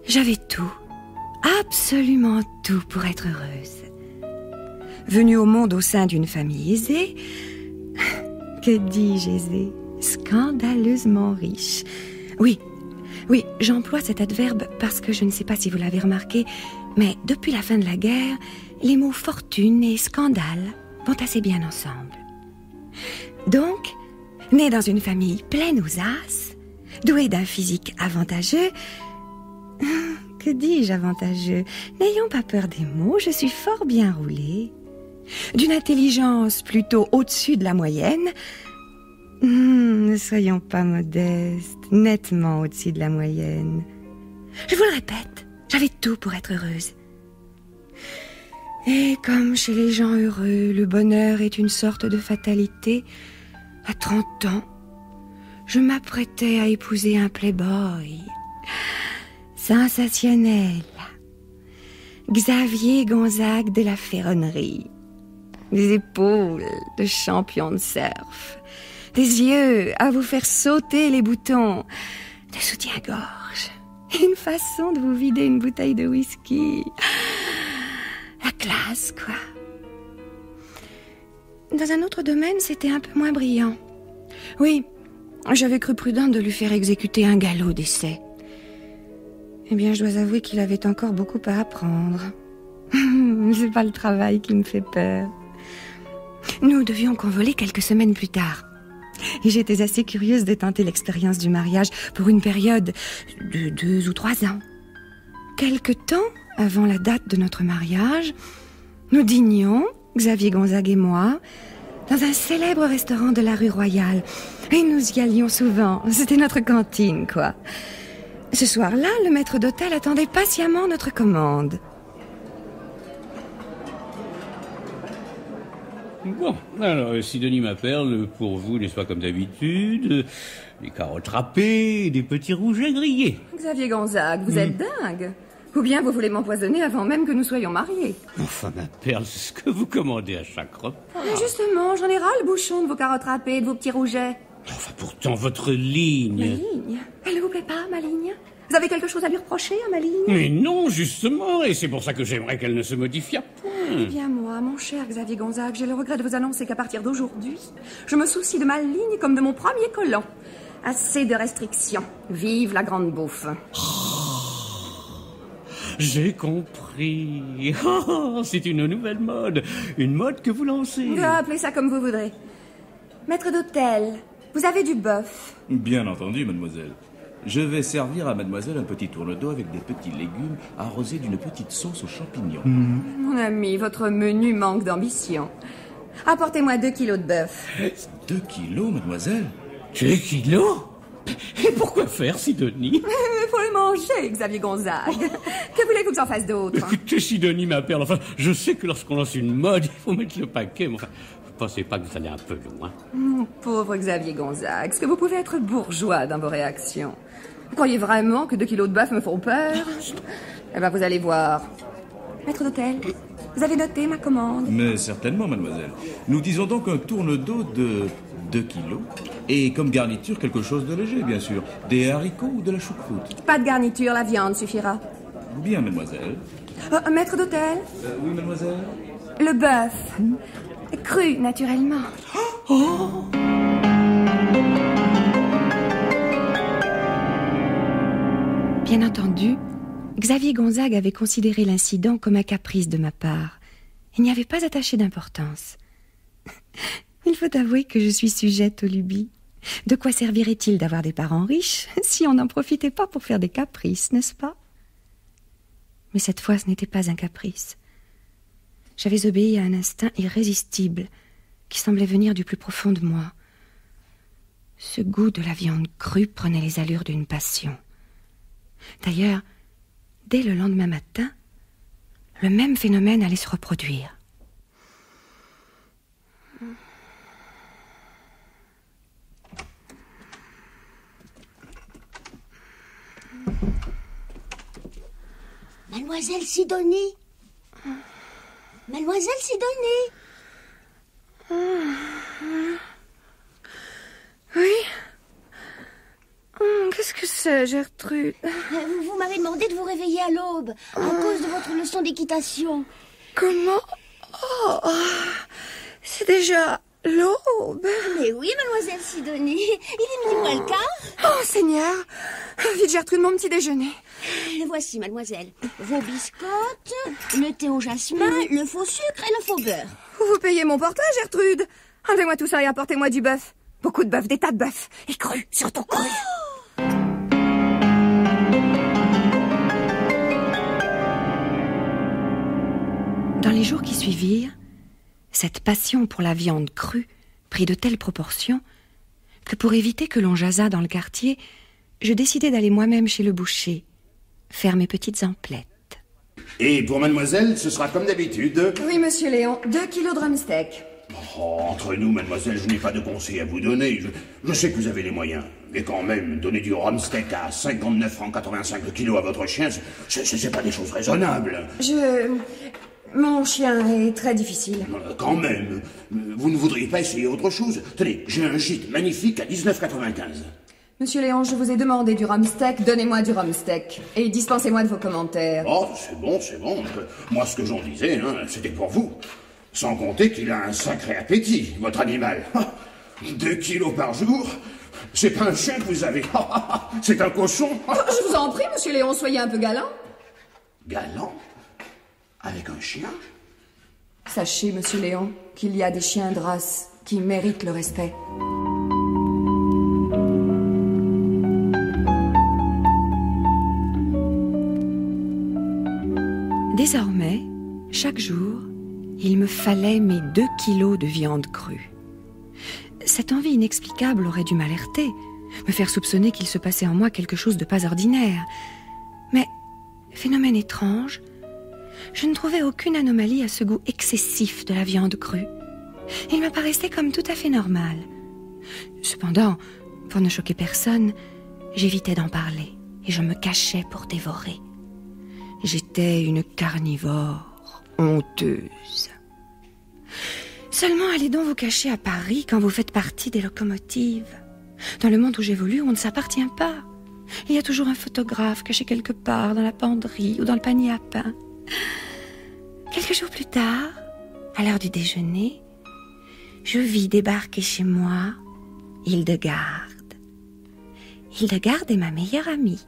J'avais tout, absolument tout pour être heureuse. Venue au monde au sein d'une famille aisée, que dis-je aisée, scandaleusement riche. Oui, j'emploie cet adverbe parce que je ne sais pas si vous l'avez remarqué, mais depuis la fin de la guerre, les mots fortune et scandale vont assez bien ensemble. Donc, née dans une famille pleine aux as, douée d'un physique avantageux, que dis-je avantageux? N'ayons pas peur des mots, je suis fort bien roulée. D'une intelligence plutôt au-dessus de la moyenne. Ne soyons pas modestes, nettement au-dessus de la moyenne. Je vous le répète, j'avais tout pour être heureuse. Et comme chez les gens heureux, le bonheur est une sorte de fatalité, à 30 ans, je m'apprêtais à épouser un playboy. Sensationnel. Xavier Gonzague de la Ferronnerie. Des épaules de champion de surf. Des yeux à vous faire sauter les boutons. Des soutiens-gorge. Une façon de vous vider une bouteille de whisky. La classe, quoi. Dans un autre domaine, c'était un peu moins brillant. Oui, j'avais cru prudent de lui faire exécuter un galop d'essai. Eh bien, je dois avouer qu'il avait encore beaucoup à apprendre. C'est pas le travail qui me fait peur. Nous devions convoler quelques semaines plus tard. Et j'étais assez curieuse de tenter l'expérience du mariage pour une période de 2 ou 3 ans. Quelque temps avant la date de notre mariage, nous dînions, Xavier Gonzague et moi, dans un célèbre restaurant de la rue Royale. Et nous y allions souvent. C'était notre cantine, quoi. Ce soir-là, le maître d'hôtel attendait patiemment notre commande. Bon, alors, Sidonie ma perle, pour vous, n'est-ce pas comme d'habitude, des carottes râpées, des petits rougets grillés. Xavier Gonzague, vous êtes dingue. Ou bien vous voulez m'empoisonner avant même que nous soyons mariés. Enfin, ma perle, c'est ce que vous commandez à chaque repas. Mais justement, j'en ai ras le bouchon de vos carottes râpées et de vos petits rougets. Enfin, pourtant, votre ligne... Ma ligne? Elle ne vous plaît pas, ma ligne? Vous avez quelque chose à lui reprocher, à ma ligne? Mais non, justement, et c'est pour ça que j'aimerais qu'elle ne se modifiât point. Eh bien moi, mon cher Xavier Gonzague, j'ai le regret de vous annoncer qu'à partir d'aujourd'hui, je me soucie de ma ligne comme de mon premier collant. Assez de restrictions. Vive la grande bouffe. J'ai compris. C'est une nouvelle mode. Une mode que vous lancez. Appelez ça comme vous voudrez. Maître d'hôtel, vous avez du bœuf? Bien entendu, mademoiselle. Je vais servir à mademoiselle un petit tourne-dos avec des petits légumes arrosés d'une petite sauce aux champignons. Mon ami, votre menu manque d'ambition. Apportez-moi 2 kilos de bœuf. 2 kilos, mademoiselle? 2 kilos? Et pourquoi faire, Sidonie? Il faut le manger, Xavier Gonzague. Que voulez-vous que j'en fasse d'autre? Écoutez, Sidonie, ma perle, enfin, je sais que lorsqu'on lance une mode, il faut mettre le paquet, mais enfin, vous pensez pas que vous allez un peu loin? Mon pauvre Xavier Gonzague, est-ce que vous pouvez être bourgeois dans vos réactions? Vous croyez vraiment que 2 kilos de bœuf me font peur? Eh ben, vous allez voir. Maître d'hôtel, vous avez noté ma commande? Mais certainement, mademoiselle. Nous disons donc un tourne-dos de 2 kilos. Et comme garniture, quelque chose de léger, bien sûr. Des haricots ou de la choucroute? Pas de garniture, la viande suffira. Bien, mademoiselle. Maître d'hôtel? Oui, mademoiselle. Le bœuf. Cru, naturellement. Oh! Bien entendu, Xavier Gonzague avait considéré l'incident comme un caprice de ma part. Il n'y avait pas attaché d'importance. Il faut avouer que je suis sujette aux lubies. De quoi servirait-il d'avoir des parents riches si on n'en profitait pas pour faire des caprices, n'est-ce pas? Mais cette fois, ce n'était pas un caprice. J'avais obéi à un instinct irrésistible qui semblait venir du plus profond de moi. Ce goût de la viande crue prenait les allures d'une passion. D'ailleurs, dès le lendemain matin, le même phénomène allait se reproduire. Mademoiselle Sidonie. Mademoiselle Sidonie. Oui. Qu'est-ce que c'est, Gertrude? Vous m'avez demandé de vous réveiller à l'aube, à cause de votre leçon d'équitation. Comment? Oh, c'est déjà l'aube. Mais oui, mademoiselle Sidonie, il est midi moins le quart. Oh, Seigneur. Vite, Gertrude, mon petit déjeuner. Voici, mademoiselle, vos biscottes, le thé au jasmin, le faux sucre et le faux beurre. Vous payez mon portrait, Gertrude. Enlevez-moi tout ça et apportez-moi du bœuf. Beaucoup de bœuf, des tas de bœuf. Et cru, surtout cru. Dans les jours qui suivirent, cette passion pour la viande crue prit de telles proportions que pour éviter que l'on jasât dans le quartier, je décidai d'aller moi-même chez le boucher, faire mes petites emplettes. Et pour mademoiselle, ce sera comme d'habitude. Oui, monsieur Léon, 2 kilos de drumsteak. Oh, entre nous, mademoiselle, je n'ai pas de conseil à vous donner. Je sais que vous avez les moyens. Mais quand même, donner du rumsteak à 59 francs 85 le kilo à votre chien, c'est pas des choses raisonnables. Mon chien est très difficile. Quand même. Vous ne voudriez pas essayer autre chose? Tenez, j'ai un gîte magnifique à 19,95. Monsieur Léon, je vous ai demandé du rumsteak, donnez-moi du rumsteak. Et dispensez-moi de vos commentaires. Oh, c'est bon, c'est bon. Moi, ce que j'en disais, c'était pour vous. Sans compter qu'il a un sacré appétit, votre animal. 2 kilos par jour. C'est pas un chien que vous avez. C'est un cochon. Je vous en prie, monsieur Léon, soyez un peu galant. Galant? Avec un chien? Sachez, monsieur Léon, qu'il y a des chiens de race qui méritent le respect. Désormais, chaque jour, il me fallait mes 2 kilos de viande crue. Cette envie inexplicable aurait dû m'alerter, me faire soupçonner qu'il se passait en moi quelque chose de pas ordinaire. Mais, phénomène étrange, je ne trouvais aucune anomalie à ce goût excessif de la viande crue. Il m'apparaissait comme tout à fait normal. Cependant, pour ne choquer personne, j'évitais d'en parler et je me cachais pour dévorer. J'étais une carnivore honteuse. Seulement, allez donc vous cacher à Paris quand vous faites partie des locomotives. Dans le monde où j'évolue, on ne s'appartient pas. Il y a toujours un photographe caché quelque part dans la penderie ou dans le panier à pain. Quelques jours plus tard, à l'heure du déjeuner, je vis débarquer chez moi Hildegarde. Hildegarde est ma meilleure amie.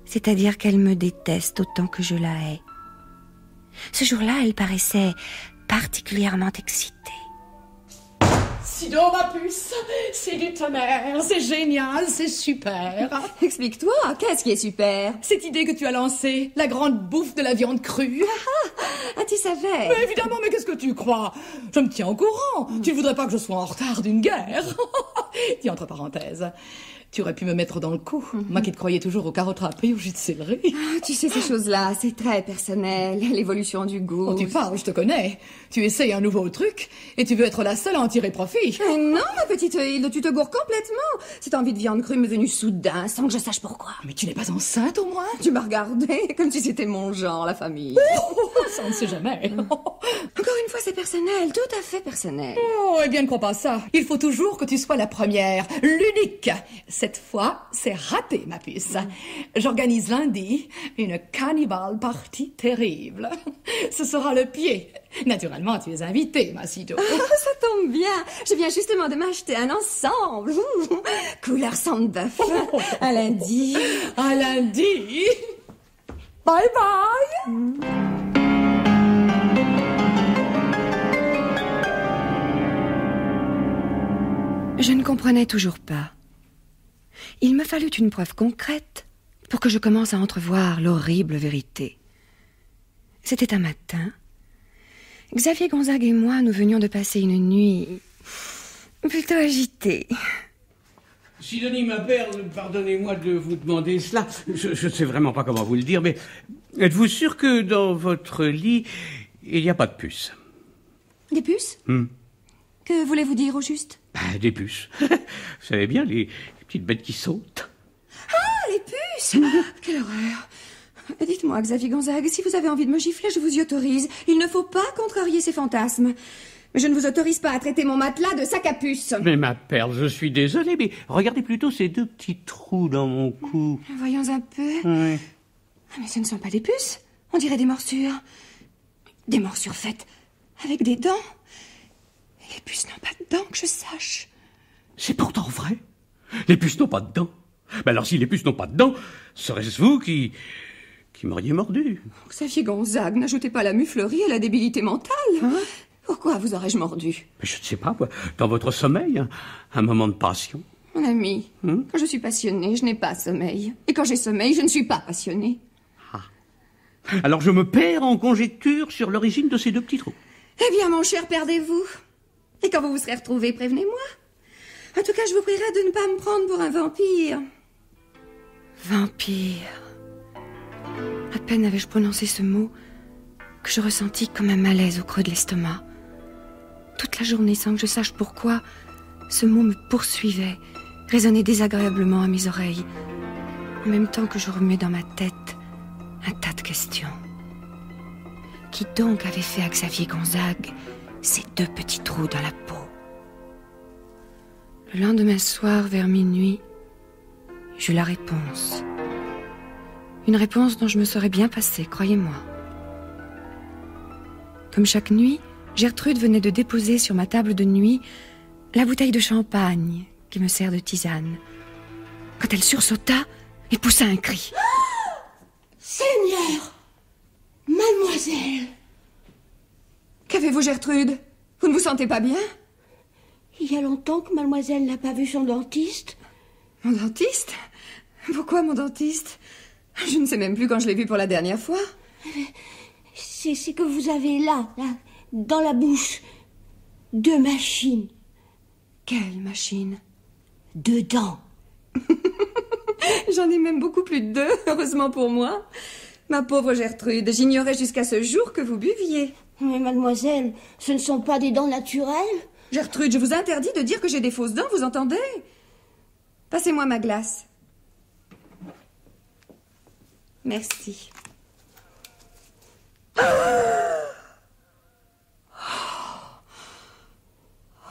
C'est-à-dire qu'elle me déteste autant que je la hais. Ce jour-là, elle paraissait particulièrement excitée. Sido, ma puce, c'est du tonnerre, c'est génial, c'est super. Explique-toi, qu'est-ce qui est super? Cette idée que tu as lancée, la grande bouffe de la viande crue. Ah, tu savais? Mais évidemment, mais qu'est-ce que tu crois? Je me tiens au courant. Tu ne voudrais pas que je sois en retard d'une guerre? Dis entre parenthèses. Tu aurais pu me mettre dans le coup. Moi qui te croyais toujours aux carottes râpées au jus de céleri. Ah, tu sais, ces choses-là, c'est très personnel. L'évolution du goût. Quand tu parles, je te connais. Tu essayes un nouveau truc et tu veux être la seule à en tirer profit. Mais non, ma petite Hilde, tu te gourres complètement. Cette envie de viande crue m'est venue soudain, sans que je sache pourquoi. Mais tu n'es pas enceinte au moins? Tu m'as regardé comme si c'était mon genre, la famille. Ça, on ne sait jamais. Encore une fois, c'est personnel, tout à fait personnel. Oh, eh bien, ne crois pas ça. Il faut toujours que tu sois la première, l'unique. Cette fois, c'est raté, ma puce. J'organise lundi une cannibale party terrible. Ce sera le pied. Naturellement, tu es invitée, ma Sido. Ça tombe bien. Je viens justement de m'acheter un ensemble. Couleur sang de bœuf. À lundi. À lundi. Bye bye. Je ne comprenais toujours pas. Il me fallut une preuve concrète pour que je commence à entrevoir l'horrible vérité. C'était un matin. Xavier Gonzague et moi, nous venions de passer une nuit plutôt agitée. Sidonie, ma perle, pardonnez-moi de vous demander cela. Je ne sais vraiment pas comment vous le dire, mais êtes-vous sûr que dans votre lit, il n'y a pas de puces? Des puces? Que voulez-vous dire au juste? Des puces. Vous savez bien, les petites bêtes qui sautent. Ah, les puces! puce. Quelle horreur. Dites-moi, Xavier Gonzague, si vous avez envie de me gifler, je vous y autorise. Il ne faut pas contrarier ces fantasmes. Mais je ne vous autorise pas à traiter mon matelas de sac à puce. Mais ma perle, je suis désolé, mais regardez plutôt ces 2 petits trous dans mon cou. Voyons un peu. Oui. Ah, mais ce ne sont pas des puces. On dirait des morsures. Des morsures faites avec des dents. Et les puces n'ont pas de dents, que je sache. C'est pourtant vrai. Les puces n'ont pas de dents. Ben alors, si les puces n'ont pas de dents, serait-ce vous qui m'auriez mordu? Xavier Gonzague, n'ajoutez pas la muflerie à la débilité mentale. Pourquoi vous aurais-je mordu? Mais je ne sais pas, dans votre sommeil, un moment de passion. Mon ami, quand je suis passionnée, je n'ai pas sommeil. Et quand j'ai sommeil, je ne suis pas passionnée. Alors je me perds en conjecture sur l'origine de ces 2 petits trous. Eh bien, mon cher, perdez-vous. Et quand vous vous serez retrouvés, prévenez-moi. En tout cas, je vous prierai de ne pas me prendre pour un vampire. Vampire. À peine avais-je prononcé ce mot que je ressentis comme un malaise au creux de l'estomac. Toute la journée, sans que je sache pourquoi, ce mot me poursuivait, résonnait désagréablement à mes oreilles, en même temps que je remuais dans ma tête un tas de questions. Qui donc avait fait à Xavier Gonzague ces 2 petits trous dans la peau? Le lendemain soir, vers minuit, j'eus la réponse. Une réponse dont je me serais bien passée, croyez-moi. Comme chaque nuit, Gertrude venait de déposer sur ma table de nuit la bouteille de champagne qui me sert de tisane, quand elle sursauta et poussa un cri. Seigneur! Mademoiselle! Qu'avez-vous, Gertrude? Vous ne vous sentez pas bien? Il y a longtemps que mademoiselle n'a pas vu son dentiste. Mon dentiste? Pourquoi mon dentiste? Je ne sais même plus quand je l'ai vu pour la dernière fois. C'est que vous avez là, dans la bouche, 2 machines. Quelle machine? 2 dents. J'en ai même beaucoup plus de 2, heureusement pour moi. Ma pauvre Gertrude, j'ignorais jusqu'à ce jour que vous buviez. Mais mademoiselle, ce ne sont pas des dents naturelles. Gertrude, je vous interdis de dire que j'ai des fausses dents, vous entendez? Passez-moi ma glace. Merci. Oh,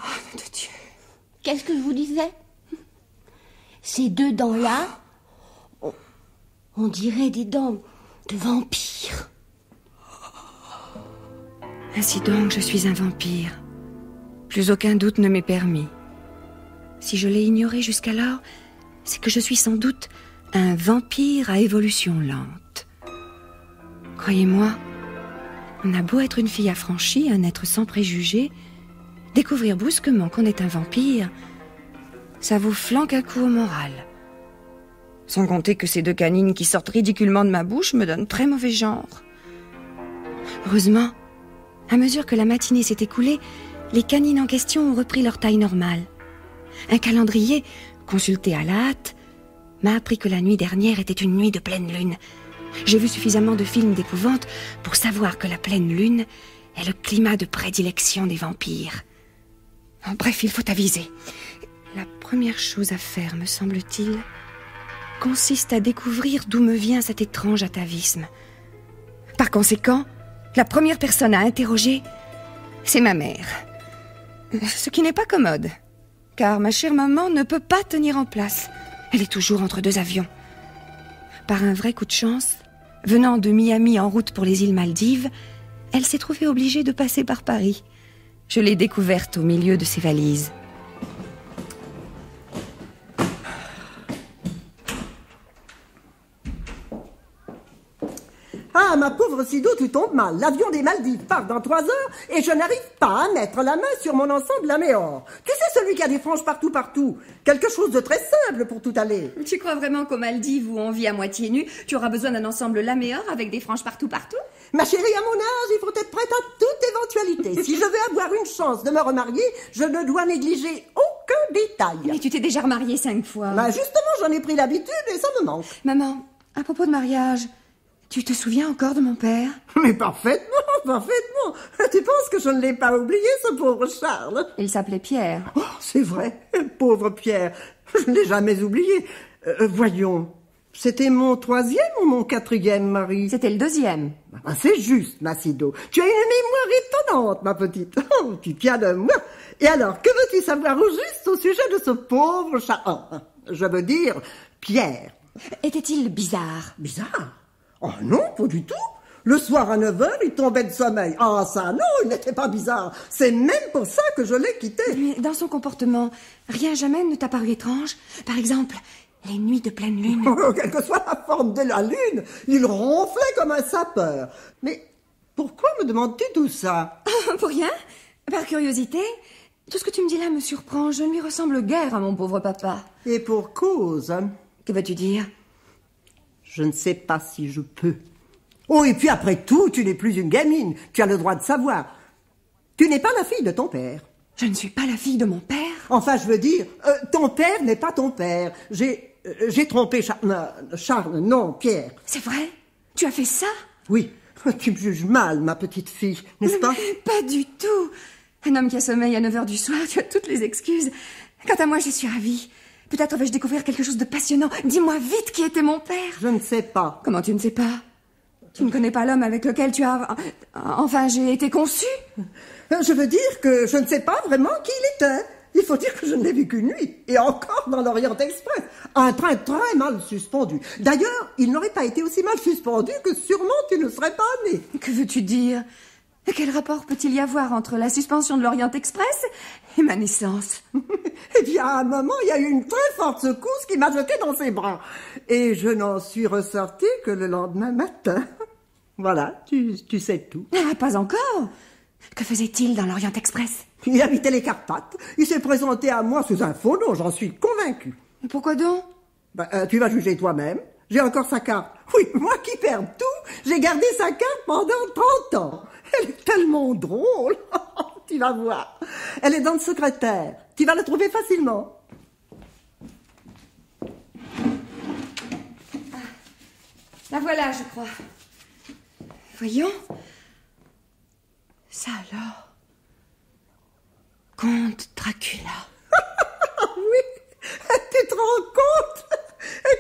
nom de Dieu. Qu'est-ce que je vous disais? Ces 2 dents-là, on dirait des dents de vampire. Ainsi donc, je suis un vampire. Plus aucun doute ne m'est permis. Si je l'ai ignoré jusqu'alors, c'est que je suis sans doute un vampire à évolution lente. Croyez-moi, on a beau être une fille affranchie, un être sans préjugés, découvrir brusquement qu'on est un vampire, ça vous flanque un coup au moral. Sans compter que ces 2 canines qui sortent ridiculement de ma bouche me donnent très mauvais genre. Heureusement, à mesure que la matinée s'est écoulée, les canines en question ont repris leur taille normale. Un calendrier, consulté à la hâte, m'a appris que la nuit dernière était une nuit de pleine lune. J'ai vu suffisamment de films d'épouvante pour savoir que la pleine lune est le climat de prédilection des vampires. Bref, il faut aviser. La première chose à faire, me semble-t-il, consiste à découvrir d'où me vient cet étrange atavisme. Par conséquent, la première personne à interroger, c'est ma mère. Ce qui n'est pas commode, car ma chère maman ne peut pas tenir en place. Elle est toujours entre 2 avions. Par un vrai coup de chance, venant de Miami en route pour les îles Maldives, elle s'est trouvée obligée de passer par Paris. Je l'ai découverte au milieu de ses valises. Ah, ma pauvre Sido, tu tombes mal. L'avion des Maldives part dans 3 heures et je n'arrive pas à mettre la main sur mon ensemble Laméor. Tu sais, celui qui a des franges partout. Quelque chose de très simple pour tout aller. Tu crois vraiment qu'aux Maldives, où on vit à moitié nu, tu auras besoin d'un ensemble Laméor avec des franges partout? Ma chérie, à mon âge, il faut être prête à toute éventualité. Si je veux avoir une chance de me remarier, je ne dois négliger aucun détail. Mais tu t'es déjà remariée 5 fois. Bah justement, j'en ai pris l'habitude et ça me manque. Maman, à propos de mariage, tu te souviens encore de mon père? Mais parfaitement. Tu penses que je ne l'ai pas oublié, ce pauvre Charles? Il s'appelait Pierre. Oh, c'est vrai, pauvre Pierre. Je ne l'ai jamais oublié. Voyons, C'était mon 3e ou mon 4e mari? C'était le 2e. C'est juste, Massido. Tu as une mémoire étonnante, ma petite. Oh, tu tiens de moi. Et alors, que veux-tu savoir au juste au sujet de ce pauvre chat? Je veux dire, Pierre. Était-il bizarre? Bizarre? Oh non, pas du tout. Le soir à 9h, il tombait de sommeil. Ah ça, non, il n'était pas bizarre. C'est même pour ça que je l'ai quitté. Mais dans son comportement, rien jamais ne t'a paru étrange? Par exemple, les nuits de pleine lune. Quelle que soit la forme de la lune, il ronflait comme un sapeur. Mais pourquoi me demandes-tu tout ça? Pour rien? Par curiosité? Tout ce que tu me dis là me surprend. Je ne lui ressemble guère à mon pauvre papa. Et pour cause. Que vas-tu dire? Je ne sais pas si je peux. Oh, et puis après tout, tu n'es plus une gamine. Tu as le droit de savoir. Tu n'es pas la fille de ton père. Je ne suis pas la fille de mon père. Enfin, je veux dire, ton père n'est pas ton père. J'ai trompé Charles, non, Pierre. C'est vrai? Tu as fait ça? Oui, tu me juges mal, ma petite fille, n'est-ce pas? Pas du tout. Un homme qui a sommeil à 9h du soir, tu as toutes les excuses. Quant à moi, je suis ravie. Peut-être vais-je découvrir quelque chose de passionnant. Dis-moi vite qui était mon père. Je ne sais pas. Comment tu ne sais pas? Tu ne connais pas l'homme avec lequel tu as... Enfin, j'ai été conçue. Je veux dire que je ne sais pas vraiment qui il était. Il faut dire que je ne l'ai vu qu'une nuit. Et encore dans l'Orient Express. Un train très mal suspendu. D'ailleurs, il n'aurait pas été aussi mal suspendu que sûrement tu ne serais pas né. Que veux-tu dire? Quel rapport peut-il y avoir entre la suspension de l'Orient Express et ma naissance? Eh bien, à un moment, il y a eu une très forte secousse qui m'a jeté dans ses bras. Et je n'en suis ressortie que le lendemain matin. Voilà, tu sais tout. Ah, pas encore. Que faisait-il dans l'Orient Express? Il habitait les Carpates. Il s'est présenté à moi sous un faux nom, j'en suis convaincue. Pourquoi donc? Tu vas juger toi-même. J'ai encore sa carte. Oui, moi qui perds tout, j'ai gardé sa carte pendant 30 ans. Elle est tellement drôle. Tu vas voir. Elle est dans le secrétaire. Tu vas la trouver facilement. La voilà, je crois. Voyons. Ça alors. Comte Dracula. Oui, tu te rends compte?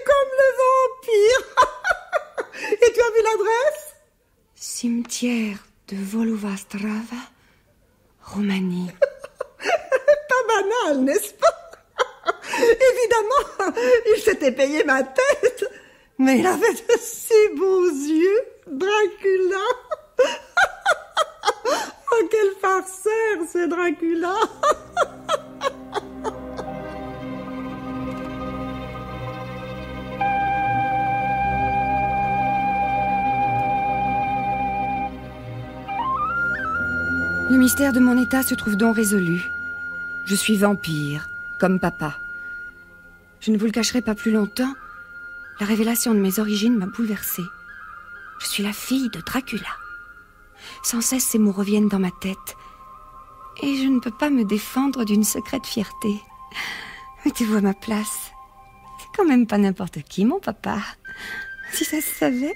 Comme le vampire. Et tu as vu l'adresse? Cimetière de Volovastrava, Roumanie. Pas banal, n'est-ce pas? Évidemment, il s'était payé ma tête. Mais il avait de si beaux yeux, Dracula. Oh, quel farceur, ce Dracula. Le mystère de mon état se trouve donc résolu. Je suis vampire, comme papa. Je ne vous le cacherai pas plus longtemps, la révélation de mes origines m'a bouleversée. Je suis la fille de Dracula. Sans cesse, ces mots reviennent dans ma tête. Et je ne peux pas me défendre d'une secrète fierté. Mettez-vous à ma place. C'est quand même pas n'importe qui, mon papa. Si ça se savait,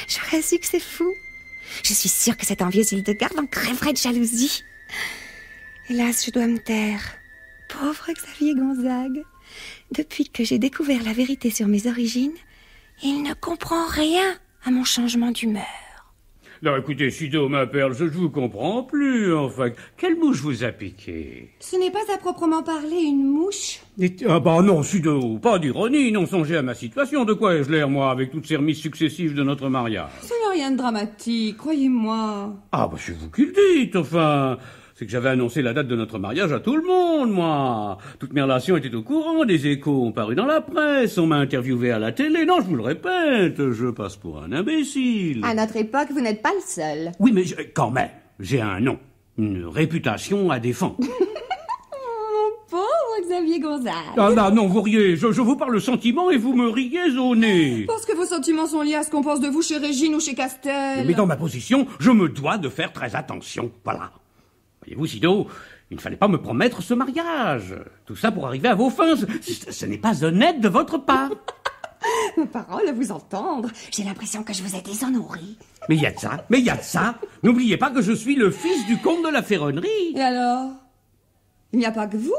j'aurais su que c'est fou. Je suis sûre que cet envieux Hildegarde en crèverait de jalousie. Hélas, je dois me taire. Pauvre Xavier Gonzague. Depuis que j'ai découvert la vérité sur mes origines, il ne comprend rien à mon changement d'humeur. Non, écoutez, Sido, ma perle, je ne vous comprends plus, enfin. Quelle mouche vous a piqué? Ce n'est pas à proprement parler une mouche. Ah bah non, Sido, pas d'ironie, non, songez à ma situation. De quoi ai-je l'air, moi, avec toutes ces remises successives de notre mariage? Ce n'est rien de dramatique, croyez-moi. Ah bah c'est vous qui le dites, enfin. C'est que j'avais annoncé la date de notre mariage à tout le monde, moi. Toutes mes relations étaient au courant, des échos ont paru dans la presse, on m'a interviewé à la télé. Non, je vous le répète, je passe pour un imbécile. À notre époque, vous n'êtes pas le seul. Oui, mais quand même, j'ai un nom, une réputation à défendre. Mon pauvre Xavier Gonzague. Ah non, vous riez, je vous parle sentiment et vous me riez au nez. Parce que vos sentiments sont liés à ce qu'on pense de vous chez Régine ou chez Castel. Mais dans ma position, je me dois de faire très attention, voilà. Voyez-vous, Sido, il ne fallait pas me promettre ce mariage. Tout ça pour arriver à vos fins. Ce n'est pas honnête de votre part. Mes paroles à vous entendre, j'ai l'impression que je vous ai déshonoré. Mais il y a de ça. N'oubliez pas que je suis le fils du comte de la Ferronnerie. Et alors? Il n'y a pas que vous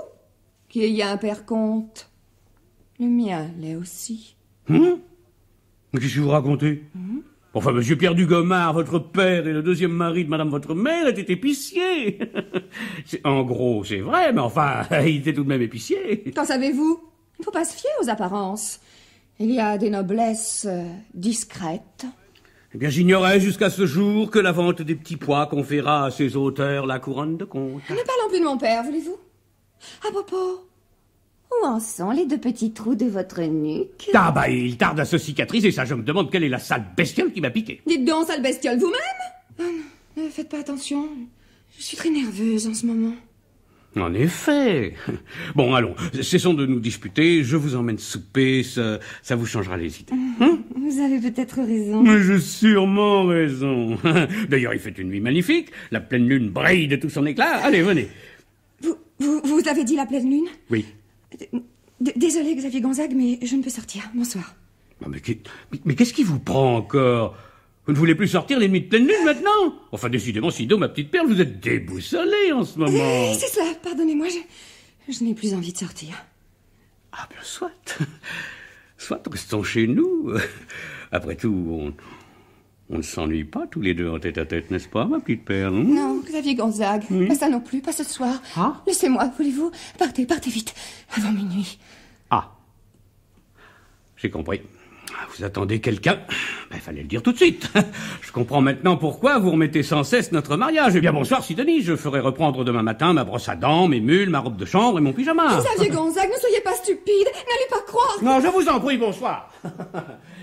qui ayez un père comte. Le mien l'est aussi. Qu'est-ce que vous racontez? Enfin, monsieur Pierre Dugomard, votre père et le deuxième mari de madame votre mère étaient épiciers. En gros, c'est vrai, mais enfin, il était tout de même épicier. Qu'en savez-vous? Il ne faut pas se fier aux apparences. Il y a des noblesses discrètes. Eh bien, j'ignorais jusqu'à ce jour que la vente des petits pois conféra à ses auteurs la couronne de comte. Ne parlons plus de mon père, voulez-vous? À propos, où en sont les 2 petits trous de votre nuque? Ah bah, il tarde à se cicatriser, ça, je me demande quelle est la sale bestiole qui m'a piqué. Dites donc, sale bestiole, vous-même? Oh non, ne faites pas attention. Je suis très nerveuse en ce moment. En effet. Bon, allons, cessons de nous disputer, je vous emmène souper, ça vous changera les idées. Vous avez peut-être raison. Mais j'ai sûrement raison. D'ailleurs, il fait une nuit magnifique, la pleine lune brille de tout son éclat. Allez, venez. Vous avez dit la pleine lune? Oui. Désolé, Xavier Gonzague, mais je ne peux sortir. Bonsoir. Mais qu'est-ce qui vous prend encore? Vous ne voulez plus sortir les nuits de pleine lune maintenant? Enfin, décidément, Sido, ma petite perle, vous êtes déboussolée en ce moment. C'est cela, pardonnez-moi, je n'ai plus envie de sortir. Ah bien, soit. Soit, restons chez nous. Après tout, on ne s'ennuie pas tous les deux en tête-à-tête, n'est-ce pas, ma petite perle? Non, Xavier Gonzague, pas ça non plus, pas ce soir. Ah? Laissez-moi, voulez-vous? Partez vite, avant minuit. Ah. J'ai compris. Vous attendez quelqu'un? Il fallait le dire tout de suite. Je comprends maintenant pourquoi vous remettez sans cesse notre mariage. Eh bien, bonsoir, Sidonie. Je ferai reprendre demain matin ma brosse à dents, mes mules, ma robe de chambre et mon pyjama. Xavier Gonzague, ne soyez pas stupide. N'allez pas croire. Non, je vous en prie, bonsoir.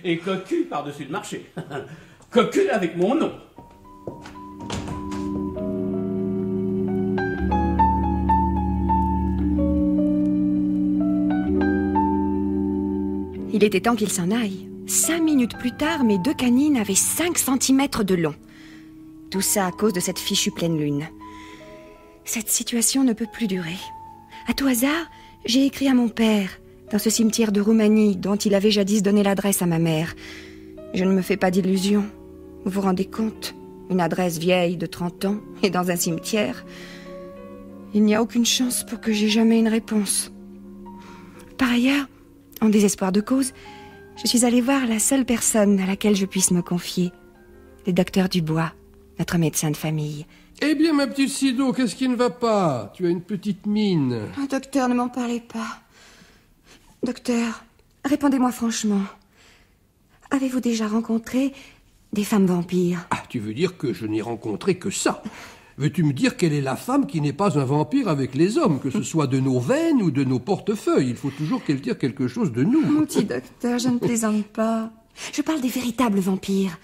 Et cocu par-dessus le marché. Cocu avec mon nom. Il était temps qu'il s'en aille. 5 minutes plus tard, mes 2 canines avaient 5 centimètres de long. Tout ça à cause de cette fichue pleine lune. Cette situation ne peut plus durer. À tout hasard, j'ai écrit à mon père, dans ce cimetière de Roumanie dont il avait jadis donné l'adresse à ma mère. Je ne me fais pas d'illusions. Vous vous rendez compte? Une adresse vieille de 30 ans et dans un cimetière. Il n'y a aucune chance pour que j'aie jamais une réponse. Par ailleurs, en désespoir de cause, je suis allée voir la seule personne à laquelle je puisse me confier. Le docteur Dubois, notre médecin de famille. Eh bien, ma petite Sido, qu'est-ce qui ne va pas? Tu as une petite mine. Oh, docteur, ne m'en parlez pas. Docteur, répondez-moi franchement. Avez-vous déjà rencontré des femmes vampires? Ah, tu veux dire que je n'ai rencontré que ça? Veux-tu me dire quelle est la femme qui n'est pas un vampire avec les hommes, que ce soit de nos veines ou de nos portefeuilles? Il faut toujours qu'elle dise quelque chose de nous. Mon petit docteur, je ne plaisante pas. Je parle des véritables vampires.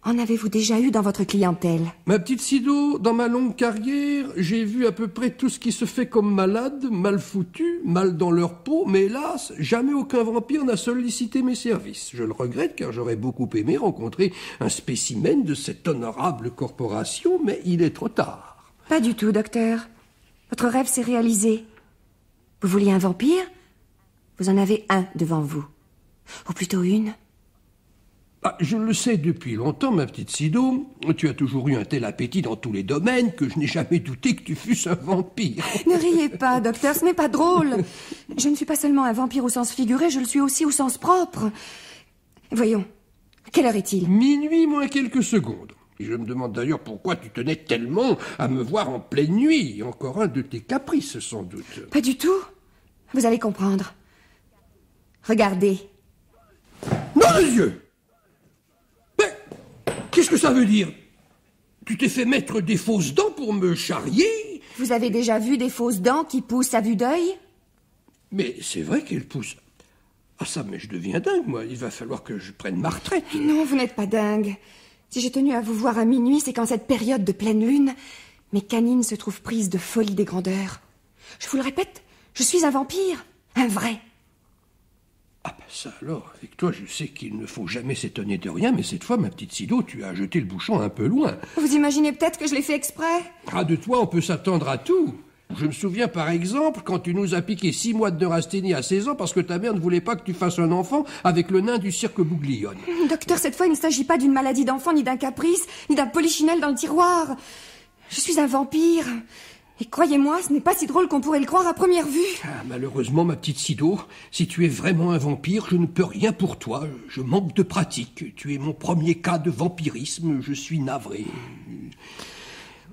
En avez-vous déjà eu dans votre clientèle? Ma petite Sido, dans ma longue carrière, j'ai vu à peu près tout ce qui se fait comme malade, mal foutu, mal dans leur peau, mais hélas, jamais aucun vampire n'a sollicité mes services. Je le regrette car j'aurais beaucoup aimé rencontrer un spécimen de cette honorable corporation, mais il est trop tard. Pas du tout, docteur. Votre rêve s'est réalisé. Vous vouliez un vampire? Vous en avez un devant vous. Ou plutôt une. Ah, je le sais depuis longtemps, ma petite Sido. Tu as toujours eu un tel appétit dans tous les domaines que je n'ai jamais douté que tu fusses un vampire. Ne riez pas, docteur, ce n'est pas drôle. Je ne suis pas seulement un vampire au sens figuré, je le suis aussi au sens propre. Voyons, quelle heure est-il? Minuit moins quelques secondes. Et je me demande d'ailleurs pourquoi tu tenais tellement à me voir en pleine nuit. Encore un de tes caprices, sans doute. Pas du tout. Vous allez comprendre. Regardez. Non, les yeux! Mais qu'est-ce que ça veut dire? Tu t'es fait mettre des fausses dents pour me charrier? Vous avez déjà vu des fausses dents qui poussent à vue d'œil? Mais c'est vrai qu'elles poussent. Ah ça, mais je deviens dingue, moi. Il va falloir que je prenne ma retraite. Non, vous n'êtes pas dingue. Si j'ai tenu à vous voir à minuit, c'est qu'en cette période de pleine lune, mes canines se trouvent prises de folie des grandeurs. Je vous le répète, je suis un vampire, un vrai. Ah ben ça alors, avec toi je sais qu'il ne faut jamais s'étonner de rien, mais cette fois, ma petite Sido, tu as jeté le bouchon un peu loin. Vous imaginez peut-être que je l'ai fait exprès? Ah, de toi on peut s'attendre à tout. Je me souviens par exemple quand tu nous as piqué 6 mois de neurasthénie à 16 ans parce que ta mère ne voulait pas que tu fasses un enfant avec le nain du cirque Bouglione. Docteur, cette fois il ne s'agit pas d'une maladie d'enfant, ni d'un caprice, ni d'un polichinelle dans le tiroir. Je suis un vampire. Et croyez-moi, ce n'est pas si drôle qu'on pourrait le croire à première vue. Ah, malheureusement, ma petite Sido, si tu es vraiment un vampire, je ne peux rien pour toi. Je manque de pratique. Tu es mon premier cas de vampirisme. Je suis navré.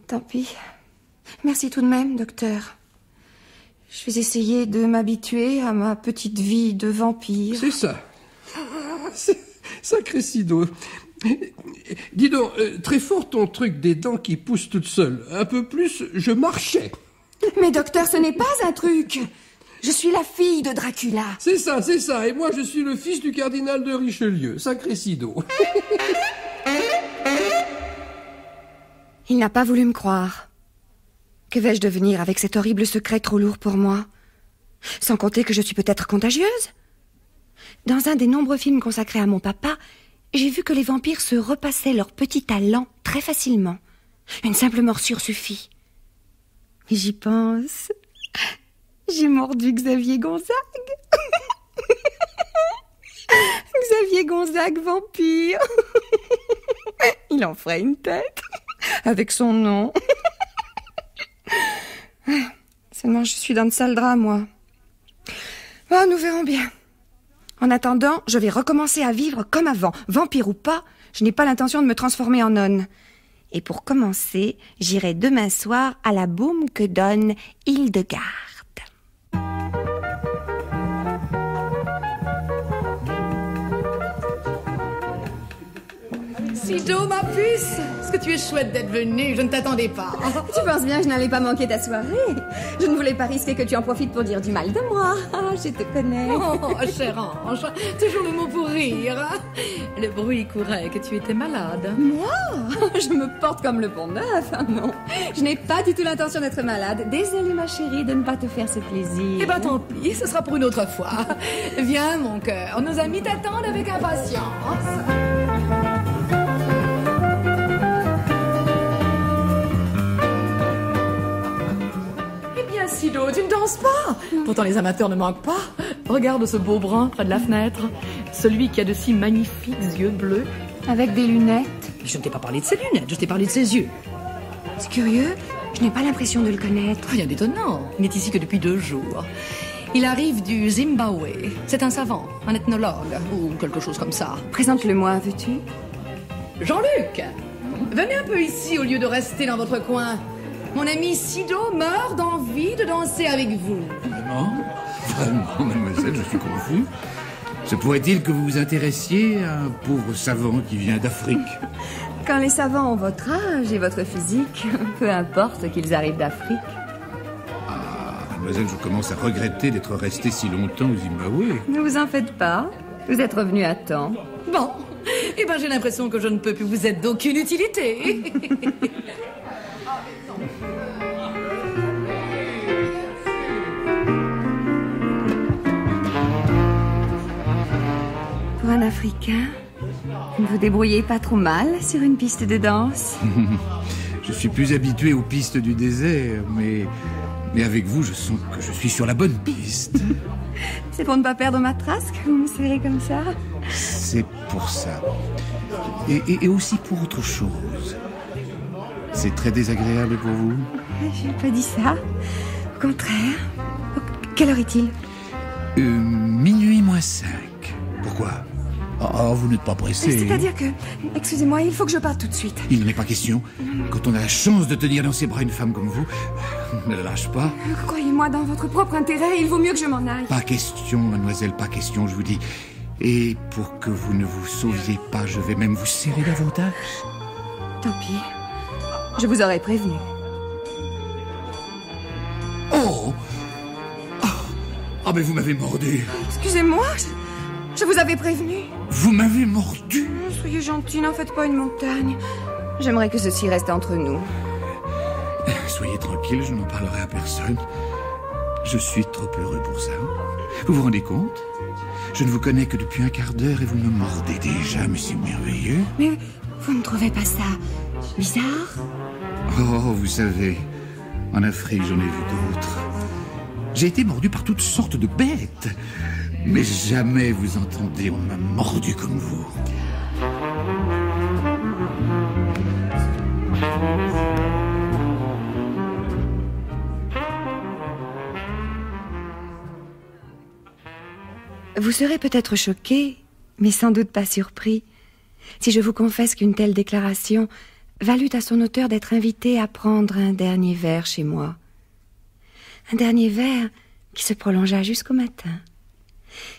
Tant pis. Merci tout de même, docteur. Je vais essayer de m'habituer à ma petite vie de vampire. C'est ça. Sacré Sido. Dis donc, très fort ton truc des dents qui poussent toutes seules. Un peu plus, je marchais. Mais docteur, ce n'est pas un truc. Je suis la fille de Dracula. C'est ça. Et moi, je suis le fils du cardinal de Richelieu. Sacré Sido. Il n'a pas voulu me croire. Que vais-je devenir avec cet horrible secret trop lourd pour moi? Sans compter que je suis peut-être contagieuse. Dans un des nombreux films consacrés à mon papa, j'ai vu que les vampires se repassaient leurs petits talents très facilement. Une simple morsure suffit. Et j'y pense. J'ai mordu Xavier Gonzague. Xavier Gonzague, vampire. Il en ferait une tête. Avec son nom. Seulement, je suis dans de sales draps, moi. Bon, nous verrons bien. En attendant, je vais recommencer à vivre comme avant. Vampire ou pas, je n'ai pas l'intention de me transformer en nonne. Et pour commencer, j'irai demain soir à la baume que donne Hildegarde. Sido, ma puce, est-ce que tu es chouette d'être venue? Je ne t'attendais pas. Tu penses bien que je n'allais pas manquer ta soirée? Je ne voulais pas risquer que tu en profites pour dire du mal de moi. Ah, je te connais. Oh, chère Ange, toujours le mot pour rire. Le bruit courait que tu étais malade. Moi? Je me porte comme le pont neuf. Non, je n'ai pas du tout l'intention d'être malade. Désolée, ma chérie, de ne pas te faire ce plaisir. Eh ben tant pis, ce sera pour une autre fois. Viens, mon cœur, nos amis t'attendent avec impatience. Sido, tu ne danses pas. Pourtant les amateurs ne manquent pas. Regarde ce beau brun près de la fenêtre. Celui qui a de si magnifiques yeux bleus. Avec des lunettes. Je ne t'ai pas parlé de ses lunettes, je t'ai parlé de ses yeux. C'est curieux, je n'ai pas l'impression de le connaître. Rien d'étonnant, il n'est ici que depuis 2 jours. Il arrive du Zimbabwe. C'est un savant, un ethnologue, ou quelque chose comme ça. Présente-le-moi, veux-tu? Jean-Luc, venez un peu ici au lieu de rester dans votre coin. Mon ami Sido meurt d'envie de danser avec vous. Vraiment? Vraiment, mademoiselle, je suis confus. Se pourrait-il que vous vous intéressiez à un pauvre savant qui vient d'Afrique? Quand les savants ont votre âge et votre physique, peu importe qu'ils arrivent d'Afrique. Ah, mademoiselle, je commence à regretter d'être resté si longtemps au Zimbabwe. Ne vous en faites pas, vous êtes revenu à temps. Bon, eh ben j'ai l'impression que je ne peux plus vous être d'aucune utilité. Pour un Africain, vous ne vous débrouillez pas trop mal sur une piste de danse? Je suis plus habitué aux pistes du désert, mais avec vous, je sens que je suis sur la bonne piste. C'est pour ne pas perdre ma trace que vous me serrez comme ça? C'est pour ça. Et aussi pour autre chose. C'est très désagréable pour vous? Je n'ai pas dit ça. Au contraire. Quelle heure est-il? Minuit moins 5. Pourquoi? Oh, vous n'êtes pas pressé. C'est-à-dire que... Excusez-moi, il faut que je parte tout de suite. Il n'en est pas question. Quand on a la chance de tenir dans ses bras une femme comme vous, ne la lâche pas. Croyez-moi, dans votre propre intérêt, il vaut mieux que je m'en aille. Pas question, mademoiselle, pas question, je vous dis. Et pour que vous ne vous sauviez pas, je vais même vous serrer davantage. Tant pis. Je vous aurais prévenu. Oh! Ah, mais vous m'avez mordu. Excusez-moi, je vous avais prévenu. Vous m'avez mordu. Soyez gentil, n'en faites pas une montagne. J'aimerais que ceci reste entre nous. Soyez tranquille, je n'en parlerai à personne. Je suis trop heureux pour ça. Vous vous rendez compte? Je ne vous connais que depuis un quart d'heure et vous me mordez déjà, mais c'est merveilleux. Mais vous ne trouvez pas ça bizarre? Oh, vous savez, en Afrique, j'en ai vu d'autres. J'ai été mordu par toutes sortes de bêtes. Mais jamais, vous entendez, on m'a mordu comme vous. Vous serez peut-être choqué, mais sans doute pas surpris, si je vous confesse qu'une telle déclaration valut à son auteur d'être invité à prendre un dernier verre chez moi. Un dernier verre qui se prolongea jusqu'au matin.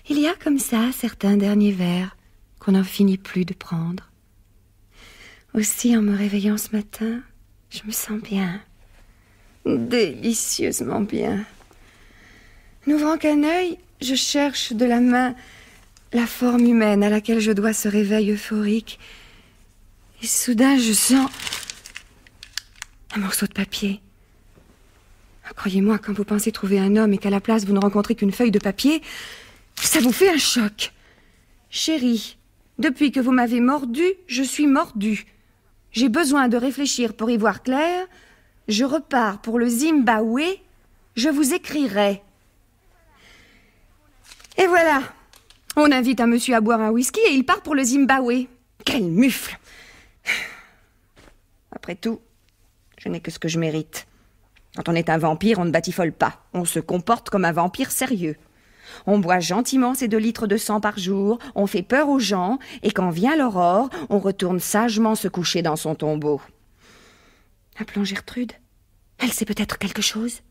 Il y a comme ça certains derniers verres qu'on n'en finit plus de prendre. Aussi, en me réveillant ce matin, je me sens bien, délicieusement bien. N'ouvrant qu'un œil, je cherche de la main la forme humaine à laquelle je dois ce réveil euphorique. Et soudain, je sens un morceau de papier. Croyez-moi, quand vous pensez trouver un homme et qu'à la place vous ne rencontrez qu'une feuille de papier, ça vous fait un choc. Chérie, depuis que vous m'avez mordu, je suis mordue. J'ai besoin de réfléchir pour y voir clair. Je repars pour le Zimbabwe. Je vous écrirai. Et voilà. On invite un monsieur à boire un whisky et il part pour le Zimbabwe. Quel mufle! Après tout, je n'ai que ce que je mérite. Quand on est un vampire, on ne batifole pas. On se comporte comme un vampire sérieux. On boit gentiment ses 2 litres de sang par jour, on fait peur aux gens, et quand vient l'aurore, on retourne sagement se coucher dans son tombeau. Appelons Gertrude. Elle sait peut-être quelque chose.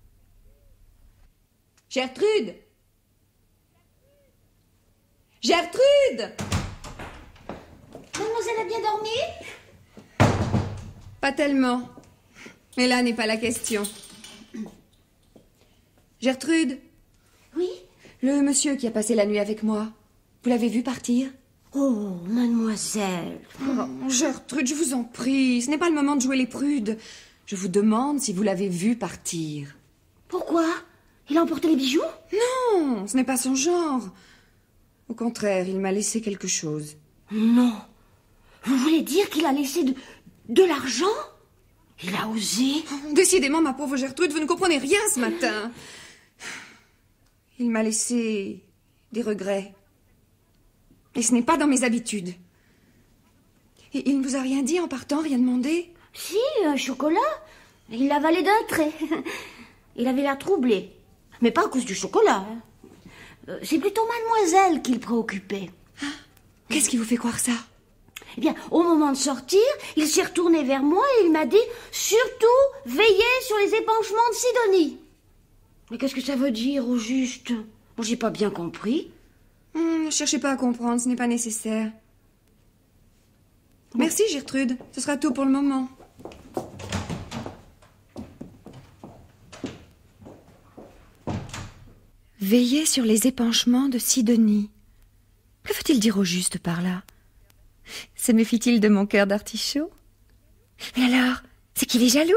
Gertrude! Gertrude! Mademoiselle a bien dormi? Pas tellement. Mais là n'est pas la question. Gertrude? Oui? Le monsieur qui a passé la nuit avec moi, vous l'avez vu partir? Oh, mademoiselle. Oh, Gertrude, je vous en prie, ce n'est pas le moment de jouer les prudes. Je vous demande si vous l'avez vu partir. Pourquoi? Il a emporté les bijoux? Non, ce n'est pas son genre. Au contraire, il m'a laissé quelque chose. Non. Vous voulez dire qu'il a laissé de l'argent? Il a osé. Décidément, ma pauvre Gertrude, vous ne comprenez rien ce matin. Il m'a laissé des regrets. Et ce n'est pas dans mes habitudes. Et il ne vous a rien dit en partant, rien demandé? Si, un chocolat. Il l'a avalé d'un trait. Il avait l'air troublé. Mais pas à cause du chocolat. C'est plutôt mademoiselle qui le préoccupait. Ah, qu'est-ce qui vous fait croire ça? Eh bien, au moment de sortir, il s'est retourné vers moi et il m'a dit « Surtout, veillez sur les épanchements de Sidonie ». Mais qu'est-ce que ça veut dire, au juste? Bon, j'ai pas bien compris. Ne cherchez pas à comprendre, ce n'est pas nécessaire. Bon. Merci, Gertrude. Ce sera tout pour le moment. Veillez sur les épanchements de Sidonie. Que veut-il dire au juste par là? Se méfie-t-il de mon cœur d'artichaut? Mais alors, c'est qu'il est jaloux?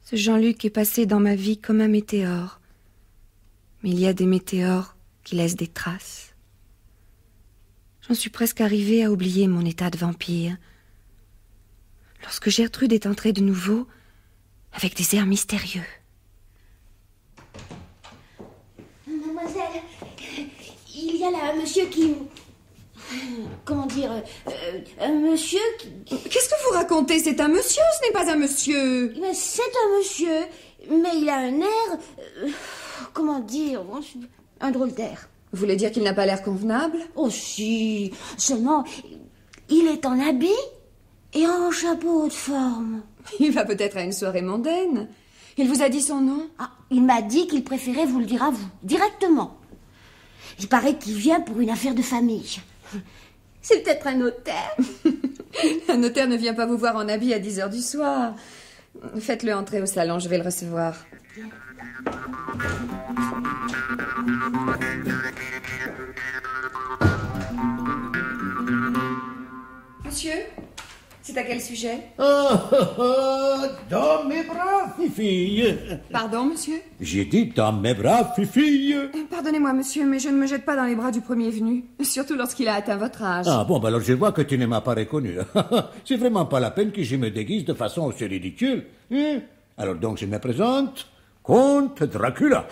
Ce Jean-Luc est passé dans ma vie comme un météore. Mais il y a des météores qui laissent des traces. J'en suis presque arrivée à oublier mon état de vampire. Lorsque Gertrude est entrée de nouveau, avec des airs mystérieux. Mademoiselle, il y a là un monsieur qui... Comment dire... un monsieur qui... Qu'est-ce que vous racontez? C'est un monsieur, ce n'est pas un monsieur. Mais c'est un monsieur, mais il a un air... comment dire... un drôle d'air. Vous voulez dire qu'il n'a pas l'air convenable? Oh si, seulement, il est en habit et en chapeau de forme. Il va peut-être à une soirée mondaine. Il vous a dit son nom? Ah, il m'a dit qu'il préférait vous le dire à vous, directement. Il paraît qu'il vient pour une affaire de famille. C'est peut-être un notaire. Un notaire ne vient pas vous voir en habit à 10h du soir. Faites-le entrer au salon, je vais le recevoir. Monsieur, c'est à quel sujet? Dans mes bras, fifille. Pardon, monsieur? J'ai dit dans mes bras, fifille. Pardonnez-moi, monsieur, mais je ne me jette pas dans les bras du premier venu. Surtout lorsqu'il a atteint votre âge. Ah bon, alors je vois que tu ne m'as pas reconnu. C'est vraiment pas la peine que je me déguise de façon aussi ridicule. Hein? Alors donc je me présente, Comte Dracula.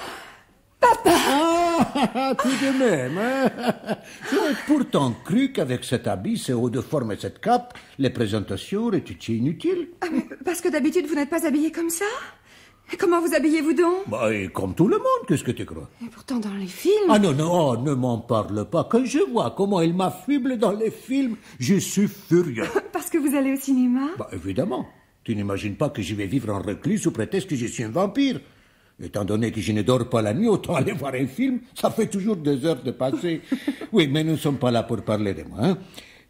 Papa! Tout de même, hein? J'aurais pourtant cru qu'avec cet habit, ces hauts de forme et cette cape, les présentations étaient inutiles. Ah, mais parce que d'habitude, vous n'êtes pas habillé comme ça? Comment vous habillez-vous donc? Bah, et comme tout le monde, qu'est-ce que tu crois? Et pourtant dans les films... Ah non, non, oh, ne m'en parle pas. Quand je vois comment il m'affuble dans les films, je suis furieux. Parce que vous allez au cinéma? Bah, évidemment. Tu n'imagines pas que je vais vivre en reclus sous prétexte que je suis un vampire. Étant donné que je ne dors pas la nuit, autant aller voir un film. Ça fait toujours 2 heures de passer. Oui, mais nous ne sommes pas là pour parler de moi. Hein.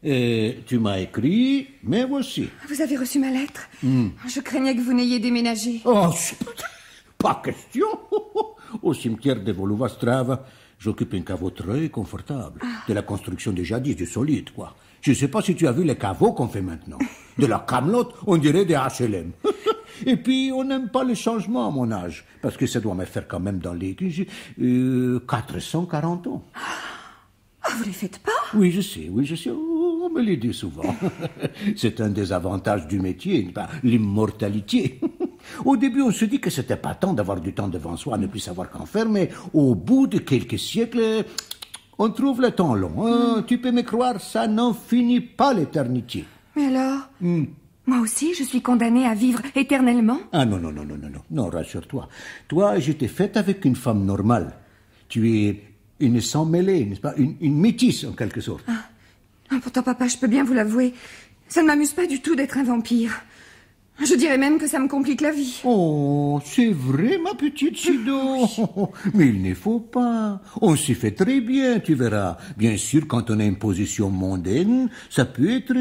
Tu m'as écrit, mais voici. Vous avez reçu ma lettre? Je craignais que vous n'ayez déménagé. Oh, pas question. Au cimetière de Voluvastrava, j'occupe un caveau très confortable. De la construction de jadis, du solide, quoi. Je ne sais pas si tu as vu les caveaux qu'on fait maintenant. De la camelote, on dirait des HLM. Et puis, on n'aime pas le changement à mon âge, parce que ça doit me faire quand même dans les 440 ans. Ah, vous les faites pas? Oui, je sais. On me le dit souvent. C'est un des avantages du métier, l'immortalité. Au début, on se dit que c'était pas tant d'avoir du temps devant soi, ne plus savoir qu'en faire, mais au bout de quelques siècles, on trouve le temps long. Hein. Tu peux me croire, ça n'en finit pas l'éternité. Mais alors moi aussi, je suis condamnée à vivre éternellement? Ah non, rassure-toi. Toi, je t'ai faite avec une femme normale. Tu es une sang mêlée, n'est-ce pas? Une métisse, en quelque sorte. Pourtant, papa, je peux bien vous l'avouer, ça ne m'amuse pas du tout d'être un vampire. Je dirais même que ça me complique la vie. Oh, c'est vrai, ma petite Sido. Mais il ne faut pas. On s'y fait très bien, tu verras. Bien sûr, quand on a une position mondaine, ça peut être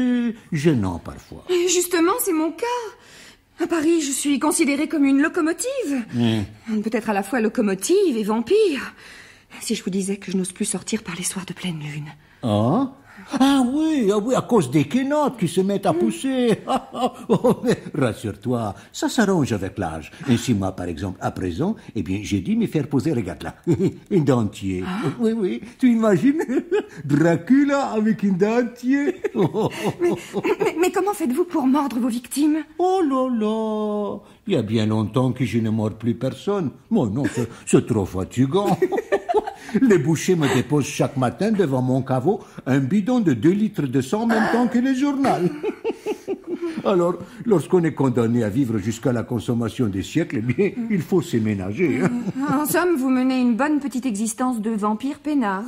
gênant parfois. Et justement, c'est mon cas. À Paris, je suis considérée comme une locomotive. On peut être à la fois locomotive et vampire. Si je vous disais que je n'ose plus sortir par les soirs de pleine lune. Ah oui, à cause des quénottes qui se mettent à pousser. Oh, mais rassure-toi, ça s'arrange avec l'âge. Ainsi, moi, par exemple, à présent, j'ai dû me faire poser, regarde là, un dentier. Oui, tu imagines Dracula avec un dentier. Mais comment faites-vous pour mordre vos victimes? Oh là là, il y a bien longtemps que je ne mords plus personne. Moi, non, c'est trop fatigant. Les bouchers me déposent chaque matin devant mon caveau un bidon de 2 litres de sang en même temps que le journal. Alors, lorsqu'on est condamné à vivre jusqu'à la consommation des siècles, il faut s'éménager. En somme, vous menez une bonne petite existence de vampire peinard.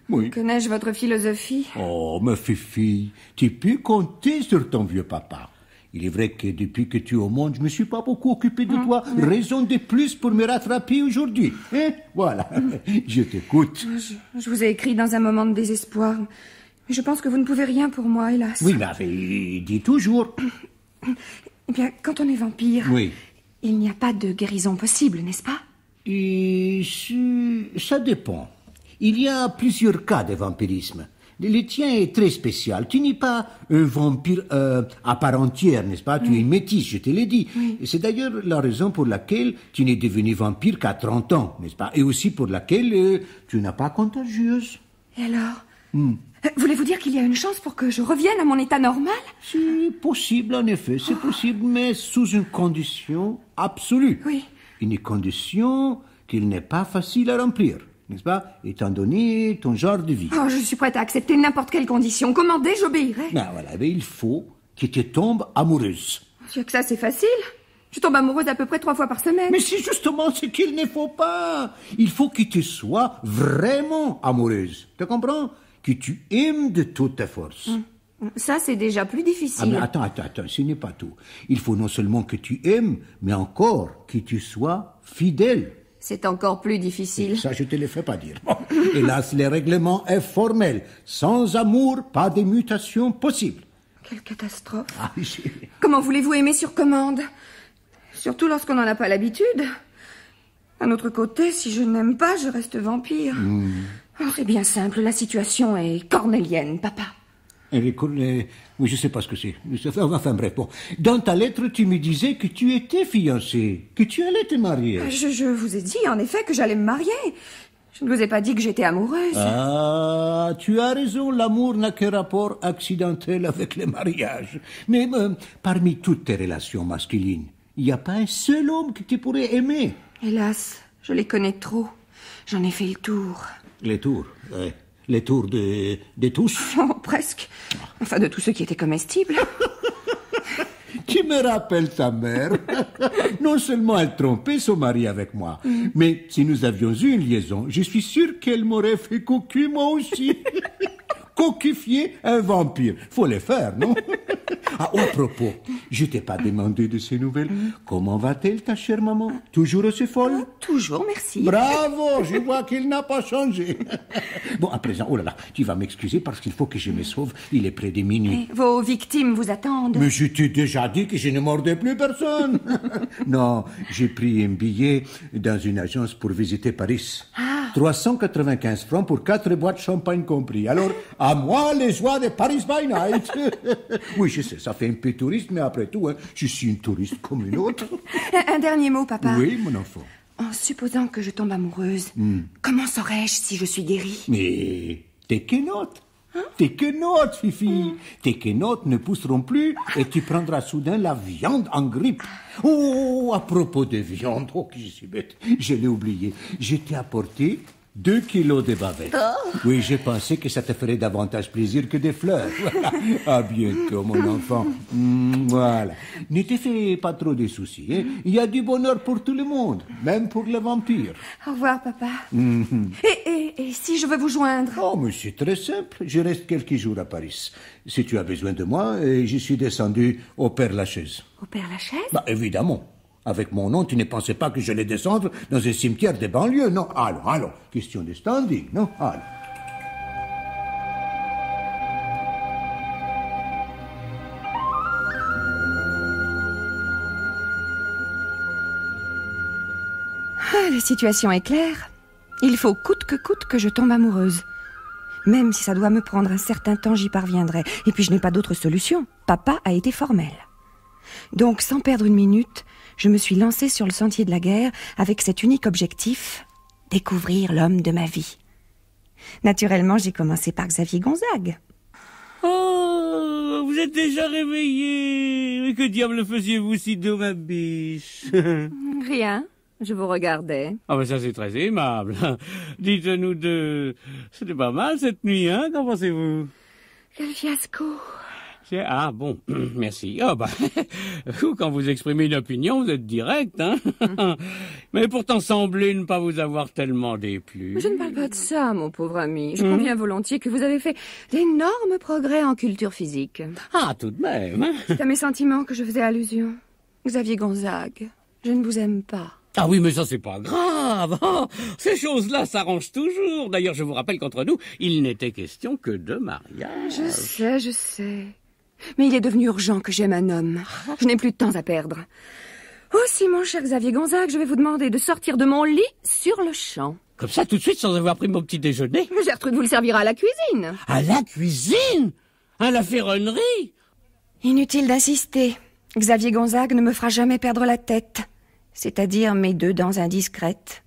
Oui. Connais-je votre philosophie? Oh, ma fille, tu peux compter sur ton vieux papa. Il est vrai que depuis que tu es au monde, je ne me suis pas beaucoup occupé de toi. Raison de plus pour me rattraper aujourd'hui. Voilà, je t'écoute. Je vous ai écrit dans un moment de désespoir. Mais je pense que vous ne pouvez rien pour moi, hélas. Oui, mais dis toujours. Eh bien, quand on est vampire, il n'y a pas de guérison possible, n'est-ce pas? Ça dépend. Il y a plusieurs cas de vampirisme. Le tien est très spécial. Tu n'es pas un vampire à part entière, n'est-ce pas? Tu es une métisse, je te l'ai dit. Et c'est d'ailleurs la raison pour laquelle tu n'es devenu vampire qu'à 30 ans, n'est-ce pas? Et aussi pour laquelle tu n'as pas contagieuse. Et alors voulez-vous dire qu'il y a une chance pour que je revienne à mon état normal? C'est possible, en effet, c'est possible, mais sous une condition absolue. Oui. Une condition qu'il n'est pas facile à remplir. N'est-ce pas? Étant donné ton genre de vie. Oh, je suis prête à accepter n'importe quelle condition. Commandez, j'obéirai. Voilà, mais il faut que tu tombes amoureuse. Sûr que ça, c'est facile. Je tombe amoureuse à peu près 3 fois par semaine. Mais c'est justement ce qu'il ne faut pas. Il faut que tu sois vraiment amoureuse. Tu comprends? Que tu aimes de toutes tes forces. Ça, c'est déjà plus difficile. Mais attends, ce n'est pas tout. Il faut non seulement que tu aimes, mais encore que tu sois fidèle. C'est encore plus difficile. Ça, je te le fais pas dire. Bon, hélas, le règlement est formel. Sans amour, pas de mutation possible. Quelle catastrophe. Comment voulez-vous aimer sur commande? Surtout lorsqu'on n'en a pas l'habitude. D'un autre côté, si je n'aime pas, je reste vampire. C'est bien simple, la situation est cornélienne, papa. Oui, je sais pas ce que c'est. Enfin bref, bon. Dans ta lettre, tu me disais que tu étais fiancée, que tu allais te marier. Je vous ai dit, en effet, que j'allais me marier. Je ne vous ai pas dit que j'étais amoureuse. Ah, tu as raison, l'amour n'a qu'un rapport accidentel avec le mariage. Mais parmi toutes tes relations masculines, il n'y a pas un seul homme que tu pourrais aimer. Hélas, je les connais trop. J'en ai fait le tour. Les tours, oui. Les tours de tous? Oh, presque. Enfin, de tous ceux qui étaient comestibles. Tu me rappelles ta mère. Non seulement elle trompait son mari avec moi, mais si nous avions eu une liaison, je suis sûr qu'elle m'aurait fait cocu moi aussi. Coquifier un vampire. Faut les faire, non? Ah, à propos, je t'ai pas demandé de ces nouvelles. Comment va-t-elle, ta chère maman? Toujours aussi folle? Toujours, merci. Bravo, je vois qu'il n'a pas changé. Bon, à présent, oh là là, tu vas m'excuser parce qu'il faut que je me sauve. Il est près de minuit. Vos victimes vous attendent. Mais je t'ai déjà dit que je ne mordais plus personne. Non, j'ai pris un billet dans une agence pour visiter Paris. 395 francs pour 4 boîtes de champagne compris. Alors, à moi les joies de Paris by Night. Oui, je sais, ça fait un peu touriste, mais après tout, hein, je suis une touriste comme une autre. Un dernier mot, papa. Oui, mon enfant. En supposant que je tombe amoureuse, comment saurais-je si je suis guérie? Mais tes quenottes. Tes quenottes, Fifi. Tes quenottes ne pousseront plus et tu prendras soudain la viande en grippe. Oh, à propos de viande, oh, que je suis bête. Je l'ai oublié. Je t'ai apporté 2 kilos de bavettes. Oui, j'ai pensé que ça te ferait davantage plaisir que des fleurs. Voilà. À bientôt, mon enfant. Voilà. Ne te fais pas trop de soucis. Hein. Il y a du bonheur pour tout le monde, même pour les vampires. Au revoir, papa. Et si je veux vous joindre? Oh, mais c'est très simple. Je reste quelques jours à Paris. Si tu as besoin de moi, je suis descendu au Père-Lachaise. Au Père-Lachaise? Bah, évidemment. Avec mon nom, tu ne pensais pas que j'allais descendre dans un cimetière des banlieues, non? Allons. Question de standing, non? Allons. La situation est claire. Il faut coûte que je tombe amoureuse. Même si ça doit me prendre un certain temps, j'y parviendrai. Et puis je n'ai pas d'autre solution. Papa a été formel. Donc, sans perdre une minute, je me suis lancée sur le sentier de la guerre avec cet unique objectif, découvrir l'homme de ma vie. Naturellement, j'ai commencé par Xavier Gonzague. Oh, vous êtes déjà réveillé. Mais que diable faisiez-vous si tôt, ma biche? Rien, je vous regardais. Ah ben ça c'est très aimable. Dites-nous C'était pas mal cette nuit, hein? Qu'en pensez-vous? Quel fiasco. Ah bon, merci. Oh bah, quand vous exprimez une opinion, vous êtes direct, hein. Mais pourtant semblez ne pas vous avoir tellement déplu. Je ne parle pas de ça, mon pauvre ami. Je conviens volontiers que vous avez fait d'énormes progrès en culture physique. Ah, tout de même. C'est à mes sentiments que je faisais allusion. Xavier Gonzague, je ne vous aime pas. Ah oui, mais ça c'est pas grave. Oh, ces choses-là s'arrangent toujours. D'ailleurs, je vous rappelle qu'entre nous, il n'était question que de mariage. Je sais. Mais il est devenu urgent que j'aime un homme. Je n'ai plus de temps à perdre. Aussi, mon cher Xavier Gonzague, je vais vous demander de sortir de mon lit sur le champ. Comme ça, tout de suite, sans avoir pris mon petit déjeuner? Gertrude vous le servira à la cuisine. À la cuisine? À la ferronnerie? Inutile d'insister. Xavier Gonzague ne me fera jamais perdre la tête. C'est-à-dire mes 2 dents indiscrètes.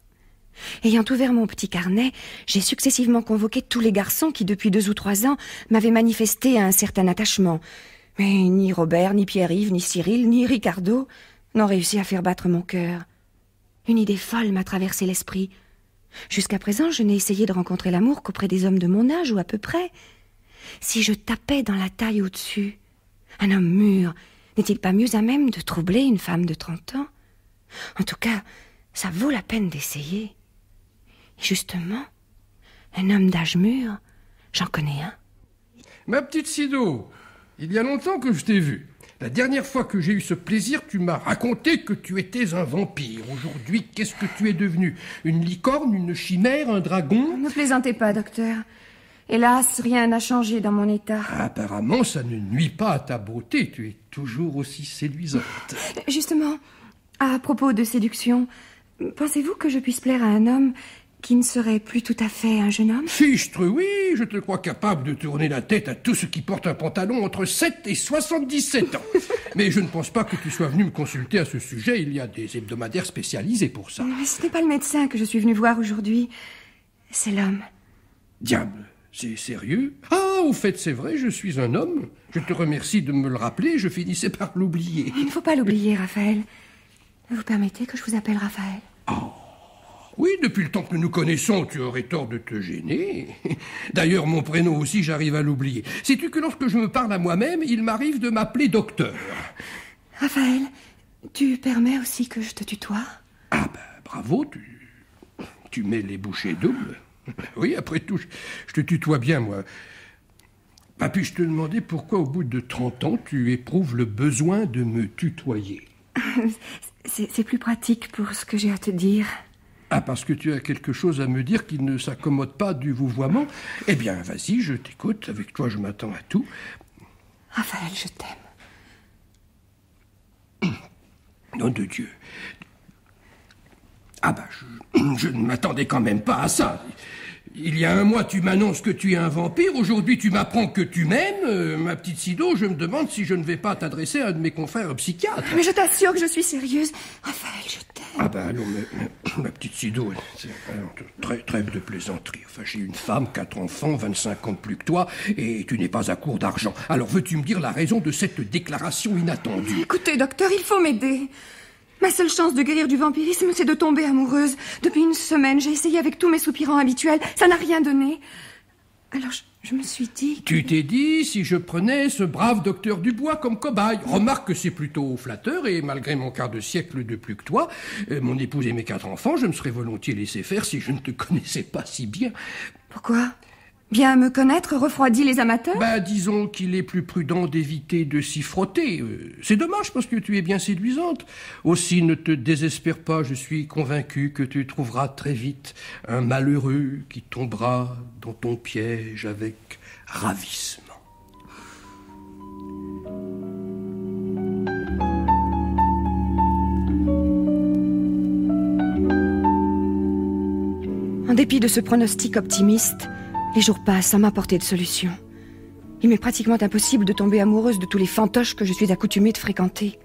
Ayant ouvert mon petit carnet, j'ai successivement convoqué tous les garçons qui, depuis 2 ou 3 ans, m'avaient manifesté un certain attachement. Mais ni Robert, ni Pierre-Yves, ni Cyril, ni Ricardo n'ont réussi à faire battre mon cœur. Une idée folle m'a traversé l'esprit. Jusqu'à présent, je n'ai essayé de rencontrer l'amour qu'auprès des hommes de mon âge, ou à peu près. Si je tapais dans la taille au-dessus, un homme mûr n'est-il pas mieux à même de troubler une femme de 30 ans? En tout cas, ça vaut la peine d'essayer. Et justement, un homme d'âge mûr, j'en connais un. Ma petite Sido, il y a longtemps que je t'ai vue. La dernière fois que j'ai eu ce plaisir, tu m'as raconté que tu étais un vampire. Aujourd'hui, qu'est-ce que tu es devenu? Une licorne, une chimère, un dragon? Ne plaisantez pas, docteur. Hélas, rien n'a changé dans mon état. Apparemment, ça ne nuit pas à ta beauté. Tu es toujours aussi séduisante. Justement, à propos de séduction, pensez-vous que je puisse plaire à un homme qui ne serait plus tout à fait un jeune homme? Fichtre, oui, je te crois capable de tourner la tête à tous ceux qui portent un pantalon entre 7 et 77 ans. Mais je ne pense pas que tu sois venu me consulter à ce sujet. Il y a des hebdomadaires spécialisés pour ça. Mais ce n'est pas le médecin que je suis venu voir aujourd'hui. C'est l'homme. Diable, c'est sérieux? Ah, au fait, c'est vrai, je suis un homme. Je te remercie de me le rappeler, je finissais par l'oublier. Il ne faut pas l'oublier, Raphaël. Vous permettez que je vous appelle Raphaël? Oh. Oui, depuis le temps que nous nous connaissons, tu aurais tort de te gêner. D'ailleurs, mon prénom aussi, j'arrive à l'oublier. Sais-tu que lorsque je me parle à moi-même, il m'arrive de m'appeler docteur? Raphaël, tu permets aussi que je te tutoie? Ah ben, bravo, tu mets les bouchées doubles. Oui, après tout, je te tutoie bien, moi. Ah, puis je te demandais pourquoi, au bout de 30 ans, tu éprouves le besoin de me tutoyer. C'est plus pratique pour ce que j'ai à te dire. Ah, parce que tu as quelque chose à me dire qui ne s'accommode pas du vouvoiement? Eh bien, vas-y, je t'écoute. Avec toi, je m'attends à tout. Raphaël, je t'aime. Nom de Dieu. Ah bah, je ne m'attendais quand même pas à ça. Il y a un mois, tu m'annonces que tu es un vampire. Aujourd'hui, tu m'apprends que tu m'aimes. Ma petite Sido, je me demande si je ne vais pas t'adresser à un de mes confrères psychiatres. Mais je t'assure que je suis sérieuse. Raphaël, je t'aime. Ah bah non, mais ma petite Sido, trêve de plaisanterie. Enfin, j'ai une femme, 4 enfants, 25 ans de plus que toi, et tu n'es pas à court d'argent. Alors, veux-tu me dire la raison de cette déclaration inattendue? Écoutez, docteur, il faut m'aider. Ma seule chance de guérir du vampirisme, c'est de tomber amoureuse. Depuis une semaine, j'ai essayé avec tous mes soupirants habituels. Ça n'a rien donné. Alors, je me suis dit... Tu t'es dit, si je prenais ce brave docteur Dubois comme cobaye. Remarque que c'est plutôt flatteur, et malgré mon quart de siècle de plus que toi, mon épouse et mes 4 enfants, je me serais volontiers laissé faire si je ne te connaissais pas si bien. Pourquoi? Bien me connaître refroidit les amateurs? Bah, disons qu'il est plus prudent d'éviter de s'y frotter. C'est dommage parce que tu es bien séduisante. Aussi, ne te désespère pas, je suis convaincu que tu trouveras très vite un malheureux qui tombera dans ton piège avec ravissement. En dépit de ce pronostic optimiste, les jours passent sans m'apporter de solution. Il m'est pratiquement impossible de tomber amoureuse de tous les fantoches que je suis accoutumée de fréquenter.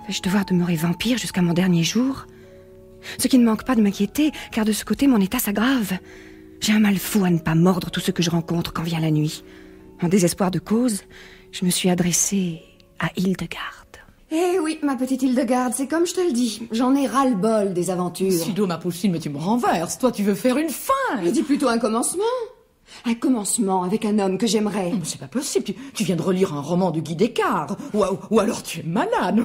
Vais-je devoir demeurer vampire jusqu'à mon dernier jour? Ce qui ne manque pas de m'inquiéter, car de ce côté, mon état s'aggrave. J'ai un mal fou à ne pas mordre tout ce que je rencontre quand vient la nuit. En désespoir de cause, je me suis adressée à Hildegarde. Eh oui, ma petite Hildegarde, c'est comme je te le dis. J'en ai ras-le-bol des aventures. Sido, ma poussine, mais tu me renverses. Toi, tu veux faire une fin. Je dis plutôt un commencement. Un commencement avec un homme que j'aimerais. Mais c'est pas possible. Tu viens de relire un roman de Guy Descartes. Ou alors tu es malade.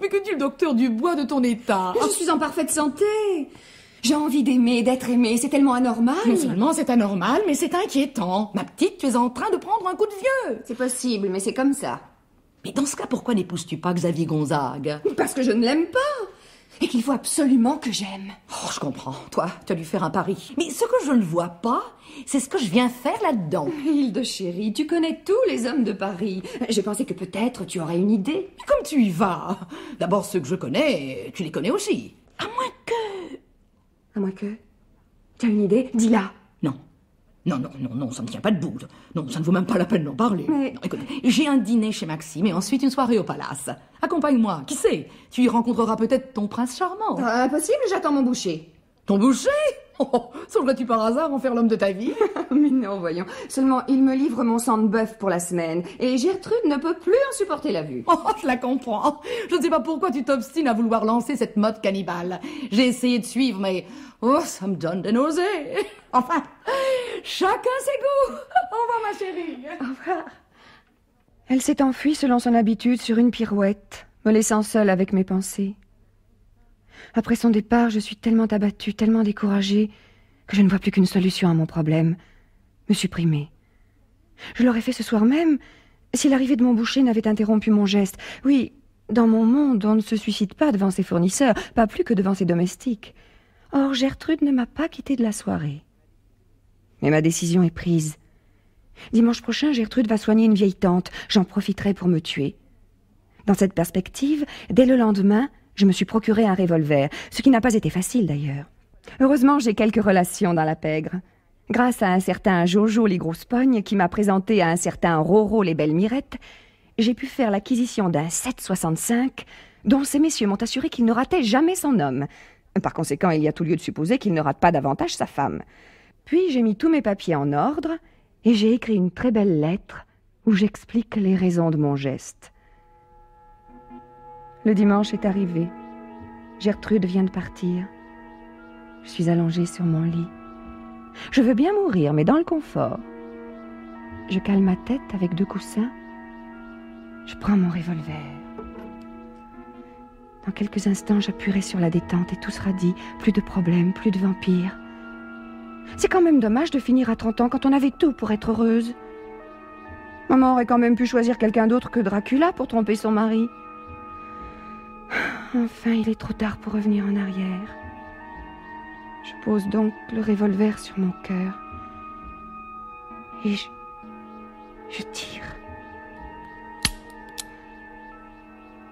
Mais que dit le docteur Dubois de ton état? Je suis en parfaite santé. J'ai envie d'aimer, d'être aimée. C'est tellement anormal. Non seulement c'est anormal, mais c'est inquiétant. Ma petite, tu es en train de prendre un coup de vieux. C'est possible, mais c'est comme ça. Mais dans ce cas, pourquoi n'épouses-tu pas Xavier Gonzague? Parce que je ne l'aime pas. Et qu'il faut absolument que j'aime. Oh, je comprends. Toi, tu as dû faire un pari. Mais ce que je ne vois pas, c'est ce que je viens faire là-dedans. Hilde chérie, tu connais tous les hommes de Paris. J'ai pensé que peut-être tu aurais une idée. Mais comme tu y vas? D'abord, ceux que je connais, tu les connais aussi. À moins que... À moins que... Tu as une idée? Dis-la. Non, ça ne tient pas debout. Non, ça ne vaut même pas la peine d'en parler. Mais... Non, écoute, j'ai un dîner chez Maxime et ensuite une soirée au palace. Accompagne-moi, qui sait? Tu y rencontreras peut-être ton prince charmant. Impossible, j'attends mon boucher. Ton boucher? Sauverais-tu par hasard en faire l'homme de ta vie? Mais non, voyons. Seulement, il me livre mon sang de bœuf pour la semaine. Et Gertrude ne peut plus en supporter la vue. Oh, je la comprends. Je ne sais pas pourquoi tu t'obstines à vouloir lancer cette mode cannibale. J'ai essayé de suivre, mais... Oh, ça me donne des nausées. Enfin, chacun ses goûts. Au revoir, ma chérie. Au revoir. Elle s'est enfuie selon son habitude sur une pirouette, me laissant seule avec mes pensées. Après son départ, je suis tellement abattue, tellement découragée, que je ne vois plus qu'une solution à mon problème, me supprimer. Je l'aurais fait ce soir même, si l'arrivée de mon boucher n'avait interrompu mon geste. Oui, dans mon monde, on ne se suicide pas devant ses fournisseurs, pas plus que devant ses domestiques. Or, Gertrude ne m'a pas quittée de la soirée. Mais ma décision est prise. Dimanche prochain, Gertrude va soigner une vieille tante. J'en profiterai pour me tuer. Dans cette perspective, dès le lendemain, je me suis procuré un revolver, ce qui n'a pas été facile d'ailleurs. Heureusement, j'ai quelques relations dans la pègre. Grâce à un certain Jojo les grosses pognes qui m'a présenté à un certain Roro les belles mirettes, j'ai pu faire l'acquisition d'un 7,65 dont ces messieurs m'ont assuré qu'il ne ratait jamais son homme. Par conséquent, il y a tout lieu de supposer qu'il ne rate pas davantage sa femme. Puis j'ai mis tous mes papiers en ordre et j'ai écrit une très belle lettre où j'explique les raisons de mon geste. Le dimanche est arrivé. Gertrude vient de partir. Je suis allongée sur mon lit. Je veux bien mourir, mais dans le confort. Je cale ma tête avec 2 coussins. Je prends mon revolver. Dans quelques instants, j'appuierai sur la détente et tout sera dit. Plus de problèmes, plus de vampires. C'est quand même dommage de finir à 30 ans quand on avait tout pour être heureuse. Maman aurait quand même pu choisir quelqu'un d'autre que Dracula pour tromper son mari. Enfin, il est trop tard pour revenir en arrière. Je pose donc le revolver sur mon cœur. Et je tire.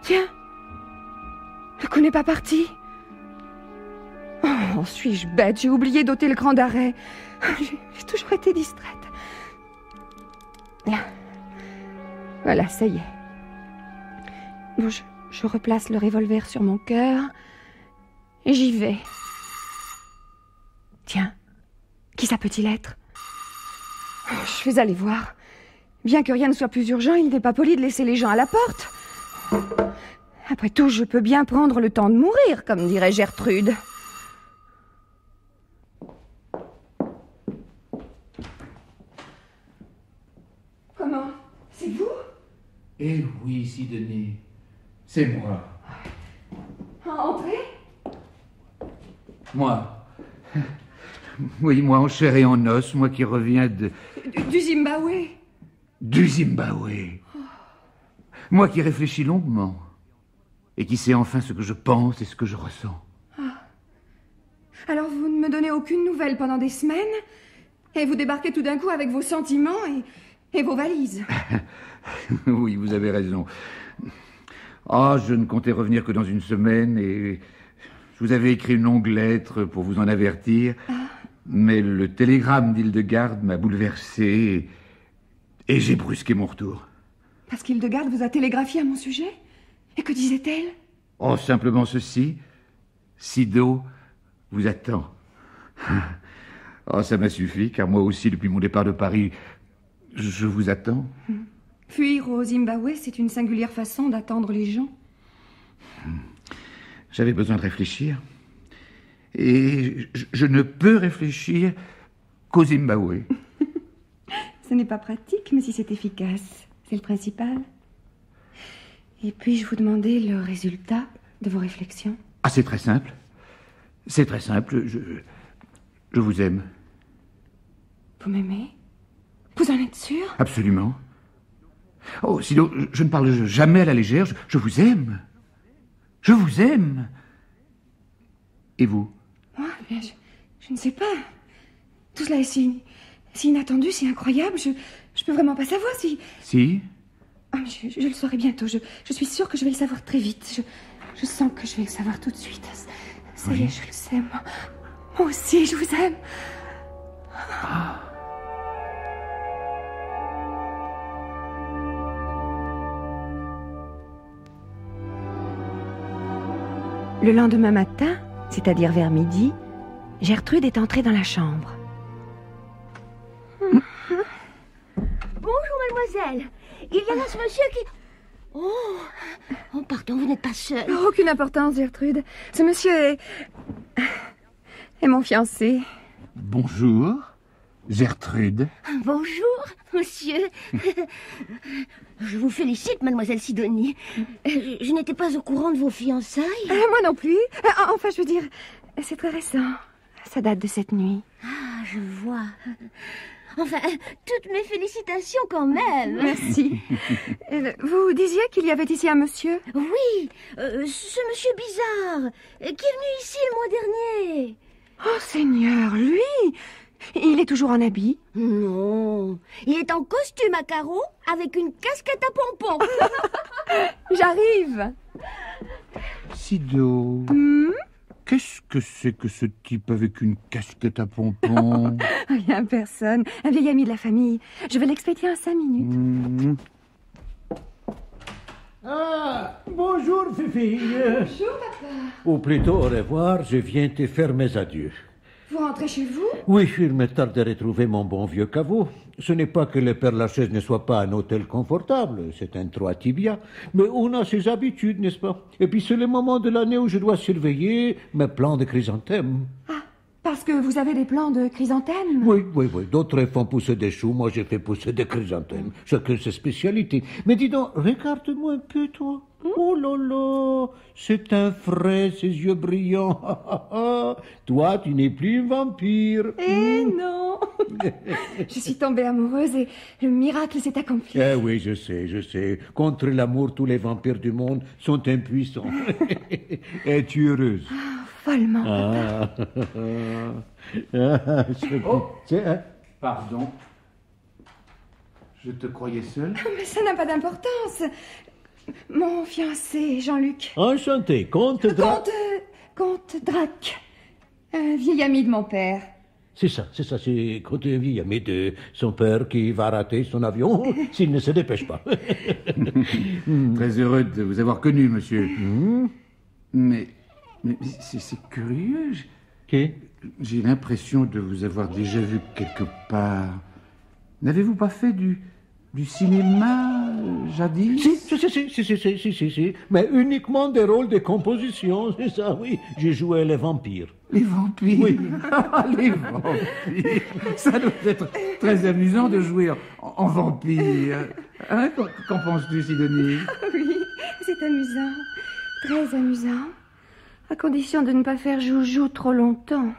Tiens, le coup n'est pas parti. Oh, suis-je bête, j'ai oublié d'ôter le cran d'arrêt. J'ai toujours été distraite. Voilà, ça y est. Bon, je replace le revolver sur mon cœur et j'y vais. Tiens, qui ça peut-il être? Je vais aller voir. Bien que rien ne soit plus urgent, il n'est pas poli de laisser les gens à la porte. Après tout, je peux bien prendre le temps de mourir, comme dirait Gertrude. Comment? C'est vous? Eh oui, Sidonie, c'est moi. Entrez? Moi. Oui, moi en chair et en os, moi qui reviens Du Zimbabwe. Du Zimbabwe. Moi qui réfléchis longuement et qui sais enfin ce que je pense et ce que je ressens. Ah. Alors vous ne me donnez aucune nouvelle pendant des semaines et vous débarquez tout d'un coup avec vos sentiments et vos valises. Oui, vous avez raison. Ah, je ne comptais revenir que dans une semaine et je vous avais écrit une longue lettre pour vous en avertir. Ah. Mais le télégramme d'Hildegarde m'a bouleversé et j'ai brusqué mon retour. Parce qu'Hildegarde vous a télégraphié à mon sujet? Et que disait-elle? Oh, simplement ceci. Sido vous attend. Oh, ça m'a suffi, car moi aussi, depuis mon départ de Paris, je vous attends. Fuir au Zimbabwe, c'est une singulière façon d'attendre les gens. J'avais besoin de réfléchir. Et je ne peux réfléchir qu'au Zimbabwe. Ce n'est pas pratique, mais si c'est efficace, c'est le principal. Et puis-je vous demander le résultat de vos réflexions? Ah, c'est très simple. C'est très simple. Je vous aime. Vous m'aimez? Vous en êtes sûr? Absolument. Oh, sinon, je ne parle jamais à la légère. Je vous aime. Je vous aime. Et vous? Moi, je ne sais pas. Tout cela est si inattendu, si incroyable. Je peux vraiment pas savoir si... Si? Oh, mais je le saurai bientôt. Je suis sûre que je vais le savoir très vite. Je sens que je vais le savoir tout de suite. Ça y est, je le sais. Moi aussi, je vous aime. Ah. Le lendemain matin, c'est-à-dire vers midi, Gertrude est entrée dans la chambre. Bonjour, mademoiselle. Il y a là ce monsieur qui... Oh, pardon, vous n'êtes pas seule. Aucune importance, Gertrude. Ce monsieur est mon fiancé. Bonjour, Gertrude. Bonjour, monsieur. Je vous félicite, mademoiselle Sidonie. Je n'étais pas au courant de vos fiançailles. Moi non plus. Enfin, je veux dire, c'est très récent. Ça date de cette nuit. Ah, je vois. Enfin, toutes mes félicitations quand même. Merci. Vous disiez qu'il y avait ici un monsieur? Oui, ce monsieur bizarre, qui est venu ici le mois dernier. Oh, Seigneur, lui! Il est toujours en habit? Non, il est en costume à carreaux avec une casquette à pompons. J'arrive. Sido, qu'est-ce que c'est que ce type avec une casquette à pompons? Rien, personne. Un vieil ami de la famille. Je vais l'expédier en 5 minutes. Ah, bonjour, Fifi. Bonjour, papa. Ou plutôt, au revoir, je viens te faire mes adieux. Vous rentrez chez vous? Oui, il me tarde de retrouver mon bon vieux caveau. Ce n'est pas que le Père-Lachaise ne soit pas un hôtel confortable, c'est un 3 tibia, mais on a ses habitudes, n'est-ce pas? Et puis c'est le moment de l'année où je dois surveiller mes plants de chrysanthème. Ah, Parce que vous avez des plants de chrysanthème? Oui. D'autres font pousser des choux, moi j'ai fait pousser des chrysanthèmes. Chacun ses spécialités. Mais dis donc, regarde-moi un peu, toi. Oh là là, c'est un frais, ses yeux brillants. Toi, tu n'es plus un vampire. Eh non. Je suis tombée amoureuse et le miracle s'est accompli. Eh oui, je sais. Contre l'amour, tous les vampires du monde sont impuissants. Es-tu heureuse? Follement. Pardon. Je te croyais seul? Mais ça n'a pas d'importance. Mon fiancé, Jean-Luc. Enchanté, comte Drac. Comte Drac. Un vieil ami de mon père. C'est ça, c'est quand un vieil ami de son père qui va rater son avion s'il ne se dépêche pas. Très heureux de vous avoir connu, monsieur. Mais c'est curieux. J'ai l'impression de vous avoir déjà vu quelque part. N'avez-vous pas fait du cinéma jadis? Si. Mais uniquement des rôles de composition, c'est ça, oui. J'ai joué les vampires. Les vampires? Oui. Les vampires. Ça doit être très amusant de jouer en vampire. Hein, qu'en penses-tu, Sidonie? Oui, c'est amusant. Très amusant. À condition de ne pas faire joujou trop longtemps.